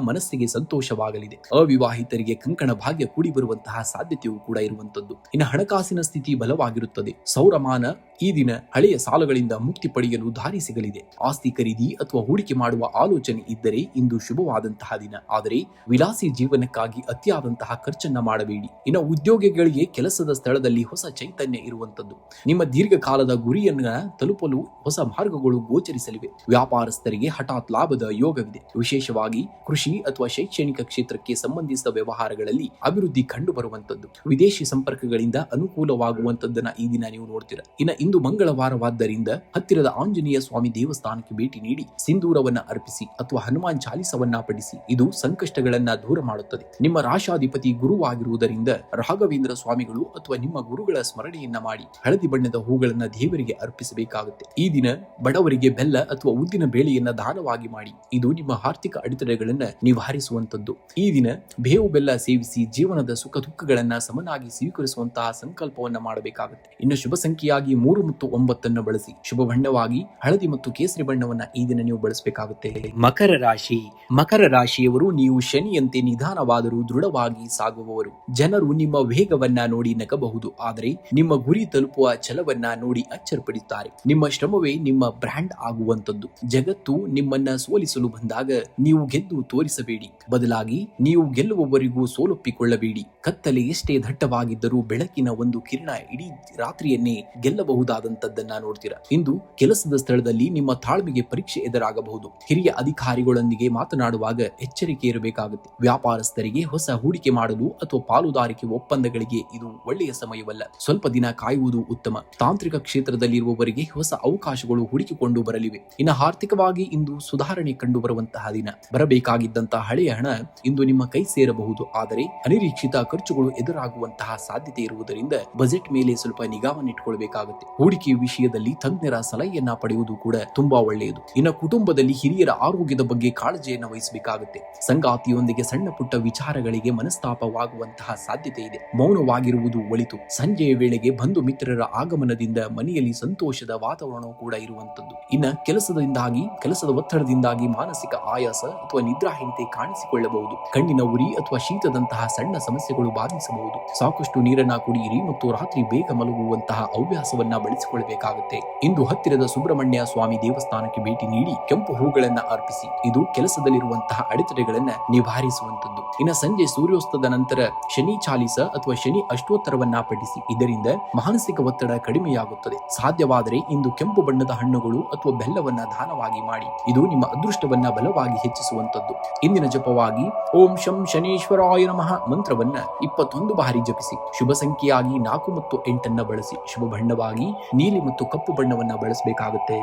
ಮನಸ್ಸಿಗೆ ಸಂತೋಷವಾಗಲಿದೆ. ಅವಿವಾಹಿತರಿಗೆ ಕಂಕಣ ಭಾಗ್ಯ ಕೂಡಿ ಬರುವಂತಹ ಸಾಧ್ಯತೆಯೂ ಕೂಡ ಇರುವಂತದ್ದು. ಇನ್ನು ಹಣಕಾಸಿನ ಸ್ಥಿತಿ ಬಲವಾಗಿರುತ್ತದೆ. ಸೌರಮಾನ ಈ ದಿನ ಹಳೆಯ ಸಾಲಗಳಿಂದ ಮುಕ್ತಿ ಪಡೆಯಲು ದಾರಿ ಸಿಗಲಿದೆ. ಆಸ್ತಿ ಖರೀದಿ ಅಥವಾ ಹೂಡಿಕೆ ಮಾಡುವ ಆಲೋಚನೆ ಇದ್ದರೆ ಇಂದು ಶುಭವಾದಂತಹ ದಿನ. ಆದರೆ ವಿಲಾಸಿ ಜೀವನಕ್ಕಾಗಿ ಅತಿಯಾದಂತಹ ಖರ್ಚನ್ನ ಮಾಡಬೇಡಿ. ಇನ್ನು ಉದ್ಯೋಗಿಗಳಿಗೆ ಕೆಲಸದ ಸ್ಥಳದಲ್ಲಿ ಹೊಸ ಚೈತನ್ಯ ಇರುವಂತದ್ದು. ನಿಮ್ಮ ದೀರ್ಘಕಾಲದ ಗುರಿಯನ್ನ ತಲುಪಲು ಹೊಸ ಮಾರ್ಗಗಳು ಗೋಚರಿಸಲಿವೆ. ವ್ಯಾಪಾರಸ್ಥರಿಗೆ ಹಠಾತ್ ಲಾಭದ ಯೋಗವಿದೆ. ವಿಶೇಷವಾಗಿ ಕೃಷಿ ಅಥವಾ ಶೈಕ್ಷಣಿಕ ಕ್ಷೇತ್ರಕ್ಕೆ ಸಂಬಂಧಿಸಿದ ವ್ಯವಹಾರಗಳಲ್ಲಿ ಅಭಿವೃದ್ಧಿ ಕಂಡು ಬರುವಂತದ್ದು. ವಿದೇಶಿ ಸಂಪರ್ಕಗಳಿಂದ ಅನುಕೂಲವಾಗುವಂತದ್ದನ್ನ ಈ ದಿನ ನೀವು ನೋಡ್ತೀರಾ. ಇನ್ನು ಇಂದು ಮಂಗಳವಾರವಾದ್ದರಿಂದ ಹತ್ತಿರದ ಆಂಜನೇಯ ಸ್ವಾಮಿ ದೇವಸ್ಥಾನಕ್ಕೆ ಭೇಟಿ ನೀಡಿ ಸಿಂಧೂರವನ್ನ ಅರ್ಪಿಸಿ ಅಥವಾ ಹನುಮಾನ್ ಚಾಲಿಸವನ್ನ ಪಠಿಸಿ. ಇದು ಸಂಕಷ್ಟಗಳನ್ನ ದೂರ ಮಾಡುತ್ತದೆ. ನಿಮ್ಮ ರಾಶಾಧಿಪತಿ ಗುರುವಾಗಿರುವುದರಿಂದ ರಾಘವೇಂದ್ರ ಸ್ವಾಮಿಗಳು ಅಥವಾ ನಿಮ್ಮ ಗುರುಗಳ ಸ್ಮರಣೆಯನ್ನ ಮಾಡಿ ಹಳದಿ ಬಣ್ಣದ ಹೂಗಳನ್ನ ದೇವರಿಗೆ ಅರ್ಪಿಸಬೇಕಾಗುತ್ತೆ. ಈ ದಿನ ಬಡವರಿಗೆ ಬೆಲ್ಲ ಅಥವಾ ಉದ್ದಿನ ಬೇಳೆಯನ್ನ ದಾನವಾಗಿ ಮಾಡಿ. ಇದು ನಿಮ್ಮ ಆರ್ಥಿಕ ಅಡೆತಡೆಗಳನ್ನ ನಿವಾರಿಸುವಂತದ್ದು. ಈ ದಿನ ಬೇವು ಬೆಲ್ಲ ಸೇವಿಸಿ ಜೀವನದ ಸುಖ ದುಃಖಗಳನ್ನ ಸಮನಾಗಿ ಸ್ವೀಕರಿಸುವಂತಹ ಸಂಕಲ್ಪವನ್ನ ಮಾಡಬೇಕಾಗುತ್ತೆ. ಇನ್ನು ಶುಭ ಸಂಖ್ಯೆಯಾಗಿ 3 ಮತ್ತು 9 ಬಳಸಿ. ಶುಭ ಬಣ್ಣವಾಗಿ ಹಳದಿ ಮತ್ತು ಕೇಸರಿ ಬಣ್ಣವನ್ನ ಈ ದಿನ ನೀವು ಬಳಸಬೇಕಾಗುತ್ತೆ. ಮಕರ ರಾಶಿ. ಮಕರ ರಾಶಿಯವರು ನೀವು ಶನಿಯಂತೆ ನಿಧಾನವಾದರೂ ದೃಢವಾಗಿ ಸಾಗುವವರು. ಜನರು ನಿಮ್ಮ ವೇಗವನ್ನ ನೋಡಿ ನಗಬಹುದು, ಆದರೆ ನಿಮ್ಮ ಗುರಿ ತಲುಪುವ ಛಲವನ್ನ ನೋಡಿ ಅಚ್ಚರಿಪಡುತ್ತಾರೆ. ನಿಮ್ಮ ಶ್ರಮವೇ ನಿಮ್ಮ ಬ್ರ್ಯಾಂಡ್ ಆಗುವಂತದ್ದು. ಜಗತ್ತು ನಿಮ್ಮನ್ನ ಸೋಲಿಸಲು ಬಂದಾಗ ನೀವು ಗೆದ್ದು ತೋರಿಸಬೇಡಿ, ಬದಲಾಗಿ ನೀವು ಗೆಲ್ಲುವವರಿಗೂ ಸೋಲೊಪ್ಪಿಕೊಳ್ಳಬೇಡಿ. ಕತ್ತಲೆ ಎಷ್ಟೇ ದಟ್ಟವಾಗಿದ್ದರೂ ಬೆಳಕಿನ ಒಂದು ಕಿರಣ ಇಡೀ ರಾತ್ರಿಯನ್ನೇ ಗೆಲ್ಲಬಹುದಾದಂತದ್ದನ್ನ ನೋಡ್ತೀರಾ. ಇಂದು ಕೆಲಸದ ಸ್ಥಳದಲ್ಲಿ ನಿಮ್ಮ ತಾಳ್ಮೆಗೆ ಪರೀಕ್ಷೆ ಎದುರಾಗಬಹುದು. ಹಿರಿಯ ಅಧಿಕಾರಿಗಳೊಂದಿಗೆ ಮಾತನಾಡುವಾಗ ಎಚ್ಚರಿಕೆ ಇರಬೇಕಾಗುತ್ತೆ. ವ್ಯಾಪಾರಸ್ಥರಿಗೆ ಹೊಸ ಹೂಡಿಕೆ ಮಾಡಲು ಅಥವಾ ಪಾಲುದಾರಿಕೆ ಒಪ್ಪಂದಗಳಿಗೆ ಇದು ಒಳ್ಳೆಯ ಸಮಯವಲ್ಲ. ಸ್ವಲ್ಪ ದಿನ ಕಾಯುವುದು ಉತ್ತಮ. ತಾಂತ್ರಿಕ ಕ್ಷೇತ್ರದಲ್ಲಿರುವವರಿಗೆ ಹೊಸ ಅವಕಾಶಗಳು ಹುಡುಕಿಕೊಂಡು ಬರಲಿವೆ. ಇನ್ನು ಆರ್ಥಿಕವಾಗಿ ಇಂದು ಸುಧಾರಣೆ ಕಂಡು ಬರುವಂತಹ ದಿನ. ಬರಬೇಕಾಗಿದ್ದಂತಹ ಹಳೆಯ ಹಣ ಇಂದು ನಿಮ್ಮ ಕೈ ಸೇರಬಹುದು, ಆದರೆ ಅನಿರೀಕ್ಷಿತ ಖರ್ಚುಗಳು ಎದುರಾಗುವಂತಹ ಸಾಧ್ಯತೆ ಇರುವುದರಿಂದ ಬಜೆಟ್ ಮೇಲೆ ಸ್ವಲ್ಪ ನಿಗಾವನ್ನಿಟ್ಟುಕೊಳ್ಳಬೇಕಾಗುತ್ತೆ. ಹೂಡಿಕೆ ವಿಷಯದಲ್ಲಿ ತಜ್ಞರ ಸಲಹೆಯನ್ನ ಪಡೆಯುವುದು ಕೂಡ ತುಂಬಾ ಒಳ್ಳೆಯದು. ಇನ್ನು ಕುಟುಂಬದಲ್ಲಿ ಹಿರಿಯರ ಆರೋಗ್ಯದ ಬಗ್ಗೆ ಕಾಳಜಿಯನ್ನು ವಹಿಸಬೇಕಾಗುತ್ತೆ. ಸಂಗಾತಿಯೊಂದಿಗೆ ಸಣ್ಣ ಪುಟ್ಟ ವಿಚಾರಗಳಿಗೆ ಮನಸ್ತಾಪವಾಗುವಂತಹ ಸಾಧ್ಯತೆ ಇದೆ. ಮೌನವಾಗಿರುವುದು ಒಳಿತು. ಸಂಜೆಯ ವೇಳೆಗೆ ಬಂಧು ಮಿತ್ರರ ಆಗಮನದಿಂದ ಮನೆಯಲ್ಲಿ ಸಂತೋಷದ ವಾತಾವರಣ ಕೂಡ ಇರುವಂತದ್ದು. ಇನ್ನ ಕೆಲಸದ ಒತ್ತಡದಿಂದಾಗಿ ಮಾನಸಿಕ ಆಯಾಸ ಅಥವಾ ನಿದ್ರಾಹೀನತೆ ಕಾಣಿಸಿಕೊಳ್ಳಬಹುದು. ಕಣ್ಣಿನ ಉರಿ ಅಥವಾ ಶೀತದಂತಹ ಸಣ್ಣ ಸಮಸ್ಯೆಗಳು ಬಾಧಿಸಬಹುದು. ಸಾಕಷ್ಟು ನೀರನ್ನ ಕುಡಿಯಿರಿ ಮತ್ತು ರಾತ್ರಿ ಬೇಗ ಮಲಗುವಂತಹ ಹವ್ಯಾಸವನ್ನ ಬೆಳೆಸಿಕೊಳ್ಳಬೇಕಾಗುತ್ತೆ. ಇಂದು ಹತ್ತಿರದ ಸುಬ್ರಹ್ಮಣ್ಯ ಸ್ವಾಮಿ ದೇವಸ್ಥಾನಕ್ಕೆ ಭೇಟಿ ನೀಡಿ ಕೆಂಪು ಹೂಗಳನ್ನ ಅರ್ಪಿಸಿ. ಇದು ಕೆಲಸದಲ್ಲಿರುವಂತಹ ಅಡೆತಡೆಗಳನ್ನ ನಿವಾರಿಸುವಂತದ್ದು. ಇನ್ನು ಸಂಜೆ ಸೂರ್ಯೋಸ್ತದ ನಂತರ ಶನಿ ಚಾಲಿಸ ಅಥವಾ ಶನಿ ಅಷ್ಟೋತ್ತರವನ್ನ ಪಠಿಸಿ. ಇದರಿಂದ ಮಾನಸಿಕ ಒತ್ತಡ ಕಡಿಮೆಯಾಗುತ್ತದೆ. ಸಾಧ್ಯವಾದರೆ ಇಂದು ಕೆಂಪು ಬಣ್ಣದ ಹಣ್ಣುಗಳು ಅಥವಾ ಬೆಲ್ಲವನ್ನ ದಾನವಾಗಿ ಮಾಡಿ. ಇದು ನಿಮ್ಮ ಅದೃಷ್ಟವನ್ನ ಬಲವಾಗಿ ಹೆಚ್ಚಿಸುವಂತದ್ದು. ಇಂದಿನ ಜಪವಾಗಿ ಓಂ ಶಂ ಶನೀಶ್ವರಾಯ ನಮಃ ಮಂತ್ರವನ್ನ 21 ಬಾರಿ ಜಪಿಸಿ. ಶುಭ ಸಂಖ್ಯೆಯಾಗಿ 4 ಮತ್ತು 8 ಬಳಸಿ. ಶುಭ ಬಣ್ಣವಾಗಿ ನೀಲಿ ಮತ್ತು ಕಪ್ಪು ಬಣ್ಣವನ್ನ ಬಳಸಬೇಕಾಗುತ್ತೆ.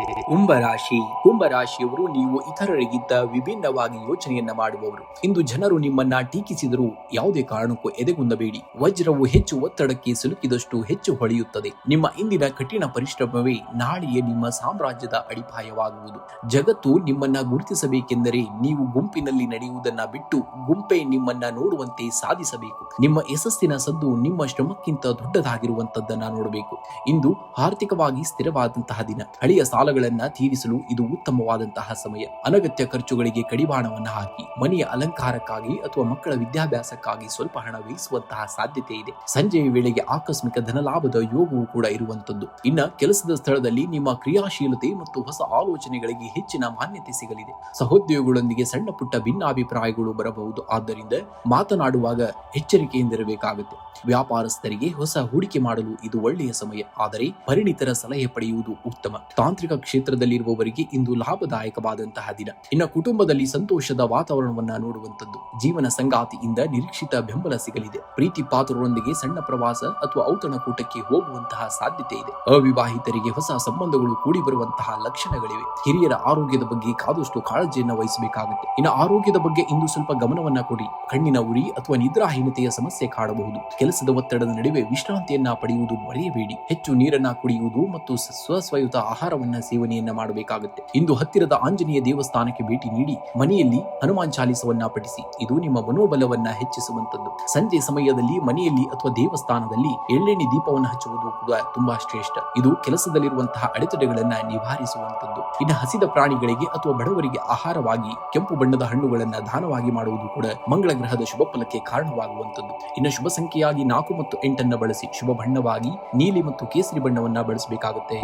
ಕುಂಭರಾಶಿಯವರು ನೀವು ಇತರರಿಗಿಂತ ವಿಭಿನ್ನವಾಗಿ ಯೋಚನೆಯನ್ನ ಮಾಡುವವರು. ಇಂದು ಜನರು ನಿಮ್ಮನ್ನ ಟೀಕಿಸಿದರೂ ಯಾವುದೇ ಕಾರಣಕ್ಕೂ ಎದೆಗುಂದಬೇಡಿ. ವಜ್ರವು ಹೆಚ್ಚು ಒತ್ತಡಕ್ಕೆ ಸಿಲುಕಿದಷ್ಟು ಹೆಚ್ಚು ಹೊಳೆಯುತ್ತದೆ. ನಿಮ್ಮ ಇಂದಿನ ಕಠಿಣ ಪರಿಶ್ರಮವೇ ನಾಳೆಯೇ ನಿಮ್ಮ ಸಾಮ್ರಾಜ್ಯದ ಅಡಿಪಾಯವಾಗುವುದು. ಜಗತ್ತು ನಿಮ್ಮನ್ನ ಗುರುತಿಸಬೇಕೆಂದರೆ ನೀವು ಗುಂಪಿನಲ್ಲಿ ನಡೆಯುವುದನ್ನ ಬಿಟ್ಟು ಗುಂಪೇ ನಿಮ್ಮನ್ನ ನೋಡುವಂತೆ ಸಾಧಿಸಬೇಕು. ನಿಮ್ಮ ಯಶಸ್ಸಿನ ಸದ್ದು ನಿಮ್ಮ ಶ್ರಮಕ್ಕಿಂತ ದೊಡ್ಡದಾಗಿರುವಂತದ್ದನ್ನ ನೋಡಬೇಕು. ಇಂದು ಆರ್ಥಿಕವಾಗಿ ಸ್ಥಿರವಾದಂತಹ ದಿನ. ಹಳೆಯ ಸಾಲಗಳನ್ನ ತೀರಿಸಲು ಇದು ಉತ್ತಮವಾದಂತಹ ಸಮಯ. ಅನಗತ್ಯ ಖರ್ಚುಗಳಿಗೆ ಕಡಿವಾಣವನ್ನ ಹಾಕಿ. ಮನೆಯ ಅಲಂಕಾರಕ್ಕಾಗಿ ಅಥವಾ ಮಕ್ಕಳ ವಿದ್ಯಾಭ್ಯಾಸಕ್ಕಾಗಿ ಸ್ವಲ್ಪ ಹಣ ವ್ಯಯಿಸುವಂತಹ ಸಾಧ್ಯತೆ ಇದೆ. ಸಂಜೆಯ ವೇಳೆಗೆ ಆಕಸ್ಮಿಕ ಧನಲಾಭದ ಯೋಗವೂ ಕೂಡ ಇರುವಂತದ್ದು. ಇನ್ನ ಕೆಲಸದ ಸ್ಥಳದಲ್ಲಿ ನಿಮ್ಮ ಕ್ರಿಯಾಶೀಲತೆ ಮತ್ತು ಹೊಸ ಆಲೋಚನೆಗಳಿಗೆ ಹೆಚ್ಚಿನ ಮಾನ್ಯತೆ ಸಿಗಲಿದೆ. ಸಹೋದ್ಯೋಗಿಗಳೊಂದಿಗೆ ಸಣ್ಣ ಪುಟ್ಟ ಭಿನ್ನಾಭಿಪ್ರಾಯಗಳು ಬರಬಹುದು. ಆದ್ದರಿಂದ ಮಾತನಾಡುವಾಗ ಎಚ್ಚರಿಕೆಯಿಂದಿರಬೇಕಾಗುತ್ತೆ. ವ್ಯಾಪಾರಸ್ಥರಿಗೆ ಹೊಸ ಹೂಡಿಕೆ ಮಾಡಲು ಇದು ಒಳ್ಳೆಯ ಸಮಯ. ಆದರೆ ಪರಿಣಿತರ ಸಲಹೆ ಪಡೆಯುವುದು ಉತ್ತಮ. ತಾಂತ್ರಿಕ ಕ್ಷೇತ್ರದಲ್ಲಿರುವವರಿಗೆ ಇಂದು ಲಾಭದಾಯಕವಾದಂತಹ ದಿನ. ಇನ್ನು ಕುಟುಂಬದಲ್ಲಿ ಸಂತೋಷದ ವಾತಾವರಣವನ್ನ ನೋಡುವಂತದ್ದು. ಜೀವನ ಸಂಗಾತಿಯಿಂದ ನಿರೀಕ್ಷಿತ ಬೆಂಬಲ ಸಿಗಲಿದೆ. ಪ್ರೀತಿ ಪಾತ್ರರೊಂದಿಗೆ ಸಣ್ಣ ಪ್ರವಾಸ ಅಥವಾ ಔತಣಕೂಟಕ್ಕೆ ಹೋಗುವಂತಹ ಸಾಧ್ಯತೆ ಇದೆ. ಅವಿವಾಹಿತರಿಗೆ ಹೊಸ ಸಂಬಂಧಗಳು ಕೂಡಿ ಬರುವಂತಹ ಲಕ್ಷಣಗಳಿವೆ. ಹಿರಿಯರ ಆರೋಗ್ಯದ ಬಗ್ಗೆ ಕಾದಷ್ಟು ಕಾಳಜಿಯನ್ನು ವಹಿಸಬೇಕಾಗುತ್ತೆ. ಇನ್ನು ಆರೋಗ್ಯದ ಬಗ್ಗೆ ಇಂದು ಸ್ವಲ್ಪ ಗಮನವನ್ನ ಕೊಡಿ. ಕಣ್ಣಿನ ಉರಿ ಅಥವಾ ನಿದ್ರಾಹೀನತೆಯ ಸಮಸ್ಯೆ ಕಾಡಬಹುದು. ಕೆಲಸದ ಒತ್ತಡದ ನಡುವೆ ವಿಶ್ರಾಂತಿಯನ್ನ ಪಡೆಯುವುದು ಮರೆಯಬೇಡಿ. ಹೆಚ್ಚು ನೀರನ್ನ ಕುಡಿಯುವುದು ಮತ್ತು ಸ್ವಸ್ವಯುತ ಆಹಾರವನ್ನ ಸೇವನೆಯನ್ನ ಮಾಡಬೇಕಾಗುತ್ತೆ. ಇಂದು ಹತ್ತಿರದ ಆಂಜನೇಯ ದೇವಸ್ಥಾನಕ್ಕೆ ಭೇಟಿ ನೀಡಿ ಮನೆಯಲ್ಲಿ ಹನುಮಾನ್ ಚಾಲಿಸವನ್ನ ಪಠಿಸಿ. ಇದು ನಿಮ್ಮ ಮನೋಬಲವನ್ನ ಹೆಚ್ಚಿಸುವಂತದ್ದು. ಸಂಜೆ ಸಮಯದಲ್ಲಿ ಮನೆಯಲ್ಲಿ ಅಥವಾ ದೇವಸ್ಥಾನದಲ್ಲಿ ಎಳ್ಳೆಣ್ಣೆ ದೀಪವನ್ನು ಹಚ್ಚುವುದು ಕೂಡ ತುಂಬಾ ಶ್ರೇಷ್ಠ. ಇದು ಕೆಲಸದಲ್ಲಿರುವಂತಹ ಅಡೆತಡೆಗಳನ್ನ ನಿವಾರಿಸುವಂತದ್ದು. ಇನ್ನು ಹಸಿದ ಪ್ರಾಣಿಗಳಿಗೆ ಅಥವಾ ಬಡವರಿಗೆ ಆಹಾರವಾಗಿ ಕೆಂಪು ಬಣ್ಣದ ಹಣ್ಣುಗಳನ್ನ ದಾನವಾಗಿ ಮಾಡುವುದು ಕೂಡ ಮಂಗಳ ಗ್ರಹದ ಶುಭ ಫಲಕ್ಕೆ ಕಾರಣವಾಗುವಂತದ್ದು. ಇನ್ನು ಶುಭ ಸಂಖ್ಯೆಯಾಗಿ 4 ಮತ್ತು 8 ಬಳಸಿ. ಶುಭ ಬಣ್ಣವಾಗಿ ನೀಲಿ ಮತ್ತು ಕೇಸರಿ ಬಣ್ಣವನ್ನ ಬಳಸಬೇಕಾಗುತ್ತೆ.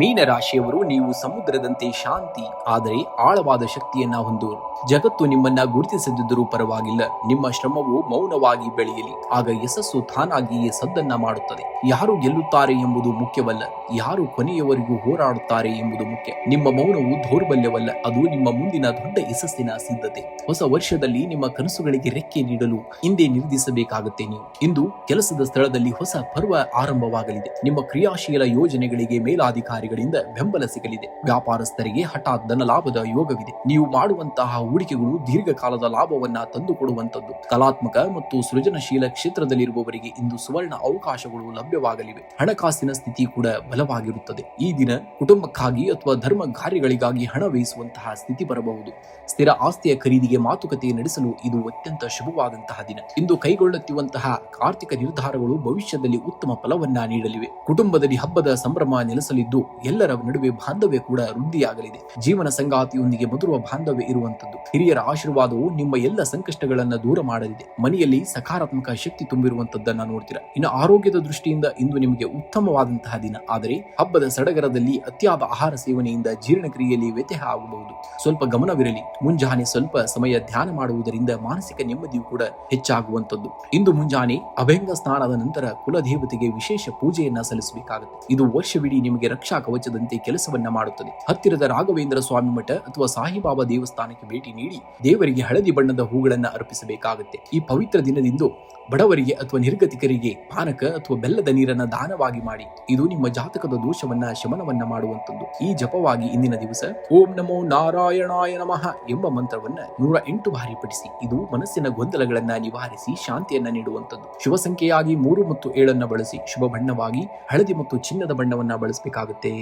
ಮೀನರಾಶಿಯವರು ನೀವು ಸಮುದ್ರದಂತೆ ಶಾಂತಿ ಆದರೆ ಆಳವಾದ ಶಕ್ತಿಯನ್ನ ಹೊಂದುವರು. ಜಗತ್ತು ನಿಮ್ಮನ್ನ ಗುರುತಿಸದಿದ್ದರೂ ಪರವಾಗಿಲ್ಲ. ನಿಮ್ಮ ಶ್ರಮವು ಮೌನವಾಗಿ ಬೆಳೆಯಲಿ. ಆಗ ಯಶಸ್ಸು ತಾನಾಗಿಯೇ ಸದ್ದನ್ನ ಮಾಡುತ್ತದೆ. ಯಾರು ಗೆಲ್ಲುತ್ತಾರೆ ಎಂಬುದು ಮುಖ್ಯವಲ್ಲ, ಯಾರು ಕೊನೆಯವರೆಗೂ ಹೋರಾಡುತ್ತಾರೆ ಎಂಬುದು ಮುಖ್ಯ. ನಿಮ್ಮ ಮೌನವು ದೌರ್ಬಲ್ಯವಲ್ಲ, ಅದು ನಿಮ್ಮ ಮುಂದಿನ ದೊಡ್ಡ ಯಶಸ್ಸಿನ ಸಿದ್ಧತೆ. ಹೊಸ ವರ್ಷದಲ್ಲಿ ನಿಮ್ಮ ಕನಸುಗಳಿಗೆ ರೆಕ್ಕೆ ನೀಡಲು ಹಿಂದೆ ನಿರ್ಧರಿಸಬೇಕಾಗುತ್ತೆ. ನೀವು ಇಂದು ಕೆಲಸದ ಸ್ಥಳದಲ್ಲಿ ಹೊಸ ಪರ್ವ ಆರಂಭವಾಗಲಿದೆ. ನಿಮ್ಮ ಕ್ರಿಯಾಶೀಲ ಯೋಜನೆಗಳಿಗೆ ಮೇಲಾಧಿಕಾರಿಗಳಿಂದ ಬೆಂಬಲ ಸಿಗಲಿದೆ. ವ್ಯಾಪಾರಸ್ಥರಿಗೆ ಹಠಾತ್ ಧನ ಲಾಭದ ಯೋಗವಿದೆ. ನೀವು ಮಾಡುವಂತಹ ಹೂಡಿಕೆಗಳು ದೀರ್ಘಕಾಲದ ಲಾಭವನ್ನ ತಂದುಕೊಡುವಂತದ್ದು. ಕಲಾತ್ಮಕ ಮತ್ತು ಸೃಜನಶೀಲ ಕ್ಷೇತ್ರದಲ್ಲಿರುವವರಿಗೆ ಇಂದು ಸುವರ್ಣ ಅವಕಾಶಗಳು ಲಭ್ಯವಾಗಲಿವೆ. ಹಣಕಾಸಿನ ಸ್ಥಿತಿ ಕೂಡ ಬಲವಾಗಿರುತ್ತದೆ. ಈ ದಿನ ಕುಟುಂಬಕ್ಕಾಗಿ ಅಥವಾ ಧರ್ಮ ಕಾರ್ಯಗಳಿಗಾಗಿ ಹಣ ವ್ಯಯಿಸುವಂತಹ ಸ್ಥಿತಿ ಬರಬಹುದು. ಸ್ಥಿರ ಆಸ್ತಿಯ ಖರೀದಿಗೆ ಮಾತುಕತೆ ನಡೆಸಲು ಇದು ಅತ್ಯಂತ ಶುಭವಾದಂತಹ ದಿನ. ಇಂದು ಕೈಗೊಳ್ಳುತ್ತಿರುವಂತಹ ಆರ್ಥಿಕ ನಿರ್ಧಾರಗಳು ಭವಿಷ್ಯದಲ್ಲಿ ಉತ್ತಮ ಫಲವನ್ನ ನೀಡಲಿವೆ. ಕುಟುಂಬದಲ್ಲಿ ಹಬ್ಬದ ಸಂಭ್ರಮ ನೆಲೆಸಲಿದ್ದು ಎಲ್ಲರ ನಡುವೆ ಬಾಂಧವ್ಯ ಕೂಡ ವೃದ್ಧಿಯಾಗಲಿದೆ. ಜೀವನ ಸಂಗಾತಿಯೊಂದಿಗೆ ಮಧುರ ಬಾಂಧವ್ಯ ಇರುವಂತದ್ದು. ಹಿರಿಯರ ಆಶೀರ್ವಾದವು ನಿಮ್ಮ ಎಲ್ಲ ಸಂಕಷ್ಟಗಳನ್ನ ದೂರ ಮಾಡಲಿದೆ. ಮನೆಯಲ್ಲಿ ಸಕಾರಾತ್ಮಕ ಶಕ್ತಿ ತುಂಬಿರುವಂತದ್ದನ್ನ ನೋಡ್ತೀರಾ. ಇನ್ನು ಆರೋಗ್ಯದ ದೃಷ್ಟಿಯಿಂದ ಇಂದು ನಿಮಗೆ ಉತ್ತಮವಾದಂತಹ ದಿನ. ಆದರೆ ಹಬ್ಬದ ಸಡಗರದಲ್ಲಿ ಅತಿಯಾದ ಆಹಾರ ಸೇವನೆಯಿಂದ ಜೀರ್ಣಕ್ರಿಯೆಯಲ್ಲಿ ವ್ಯತ್ಯಯ ಆಗಬಹುದು. ಸ್ವಲ್ಪ ಗಮನವಿರಲಿ. ಮುಂಜಾನೆ ಸ್ವಲ್ಪ ಸಮಯ ಧ್ಯಾನ ಮಾಡುವುದರಿಂದ ಮಾನಸಿಕ ನೆಮ್ಮದಿಯು ಕೂಡ ಹೆಚ್ಚಾಗುವಂತದ್ದು. ಇಂದು ಮುಂಜಾನೆ ಅಭ್ಯಂಗ ಸ್ನಾನದ ನಂತರ ಕುಲದೇವತೆಗೆ ವಿಶೇಷ ಪೂಜೆಯನ್ನ ಸಲ್ಲಿಸಬೇಕಾಗುತ್ತೆ. ಇದು ವರ್ಷವಿಡೀ ನಿಮಗೆ ರಕ್ಷಾ ಕವಚದಂತೆ ಕೆಲಸವನ್ನ ಮಾಡುತ್ತದೆ. ಹತ್ತಿರದ ರಾಘವೇಂದ್ರ ಸ್ವಾಮಿ ಮಠ ಅಥವಾ ಸಾಯಿಬಾಬಾ ದೇವಸ್ಥಾನಕ್ಕೆ ಭೇಟಿ ನೀಡಿ ದೇವರಿಗೆ ಹಳದಿ ಬಣ್ಣದ ಹೂಗಳನ್ನ ಅರ್ಪಿಸಬೇಕಾಗುತ್ತೆ. ಈ ಪವಿತ್ರ ದಿನದಿಂದ ಬಡವರಿಗೆ ಅಥವಾ ನಿರ್ಗತಿಕರಿಗೆ ಪಾನಕ ಅಥವಾ ಬೆಲ್ಲದ ನೀರನ್ನ ದಾನವಾಗಿ ಮಾಡಿ. ಇದು ನಿಮ್ಮ ಜಾತಕದ ದೋಷವನ್ನ ಶಮನವನ್ನ ಮಾಡುವಂತದ್ದು. ಈ ಜಪವಾಗಿ ಇಂದಿನ ದಿವಸ ಓಂ ನಮೋ ನಾರಾಯಣಾಯ ನಮಃ ಎಂಬ ಮಂತ್ರವನ್ನ 108 ಬಾರಿ ಪಠಿಸಿ. ಇದು ಮನಸ್ಸಿನ ಗೊಂದಲಗಳನ್ನ ನಿವಾರಿಸಿ ಶಾಂತಿಯನ್ನ ನೀಡುವಂತದ್ದು. ಶುಭ ಸಂಖ್ಯೆಯಾಗಿ 3 ಮತ್ತು 7 ಬಳಸಿ. ಶುಭ ಬಣ್ಣವಾಗಿ ಹಳದಿ ಮತ್ತು ಚಿನ್ನದ ಬಣ್ಣವನ್ನ ಬಳಸಬೇಕಾಗುತ್ತೆ.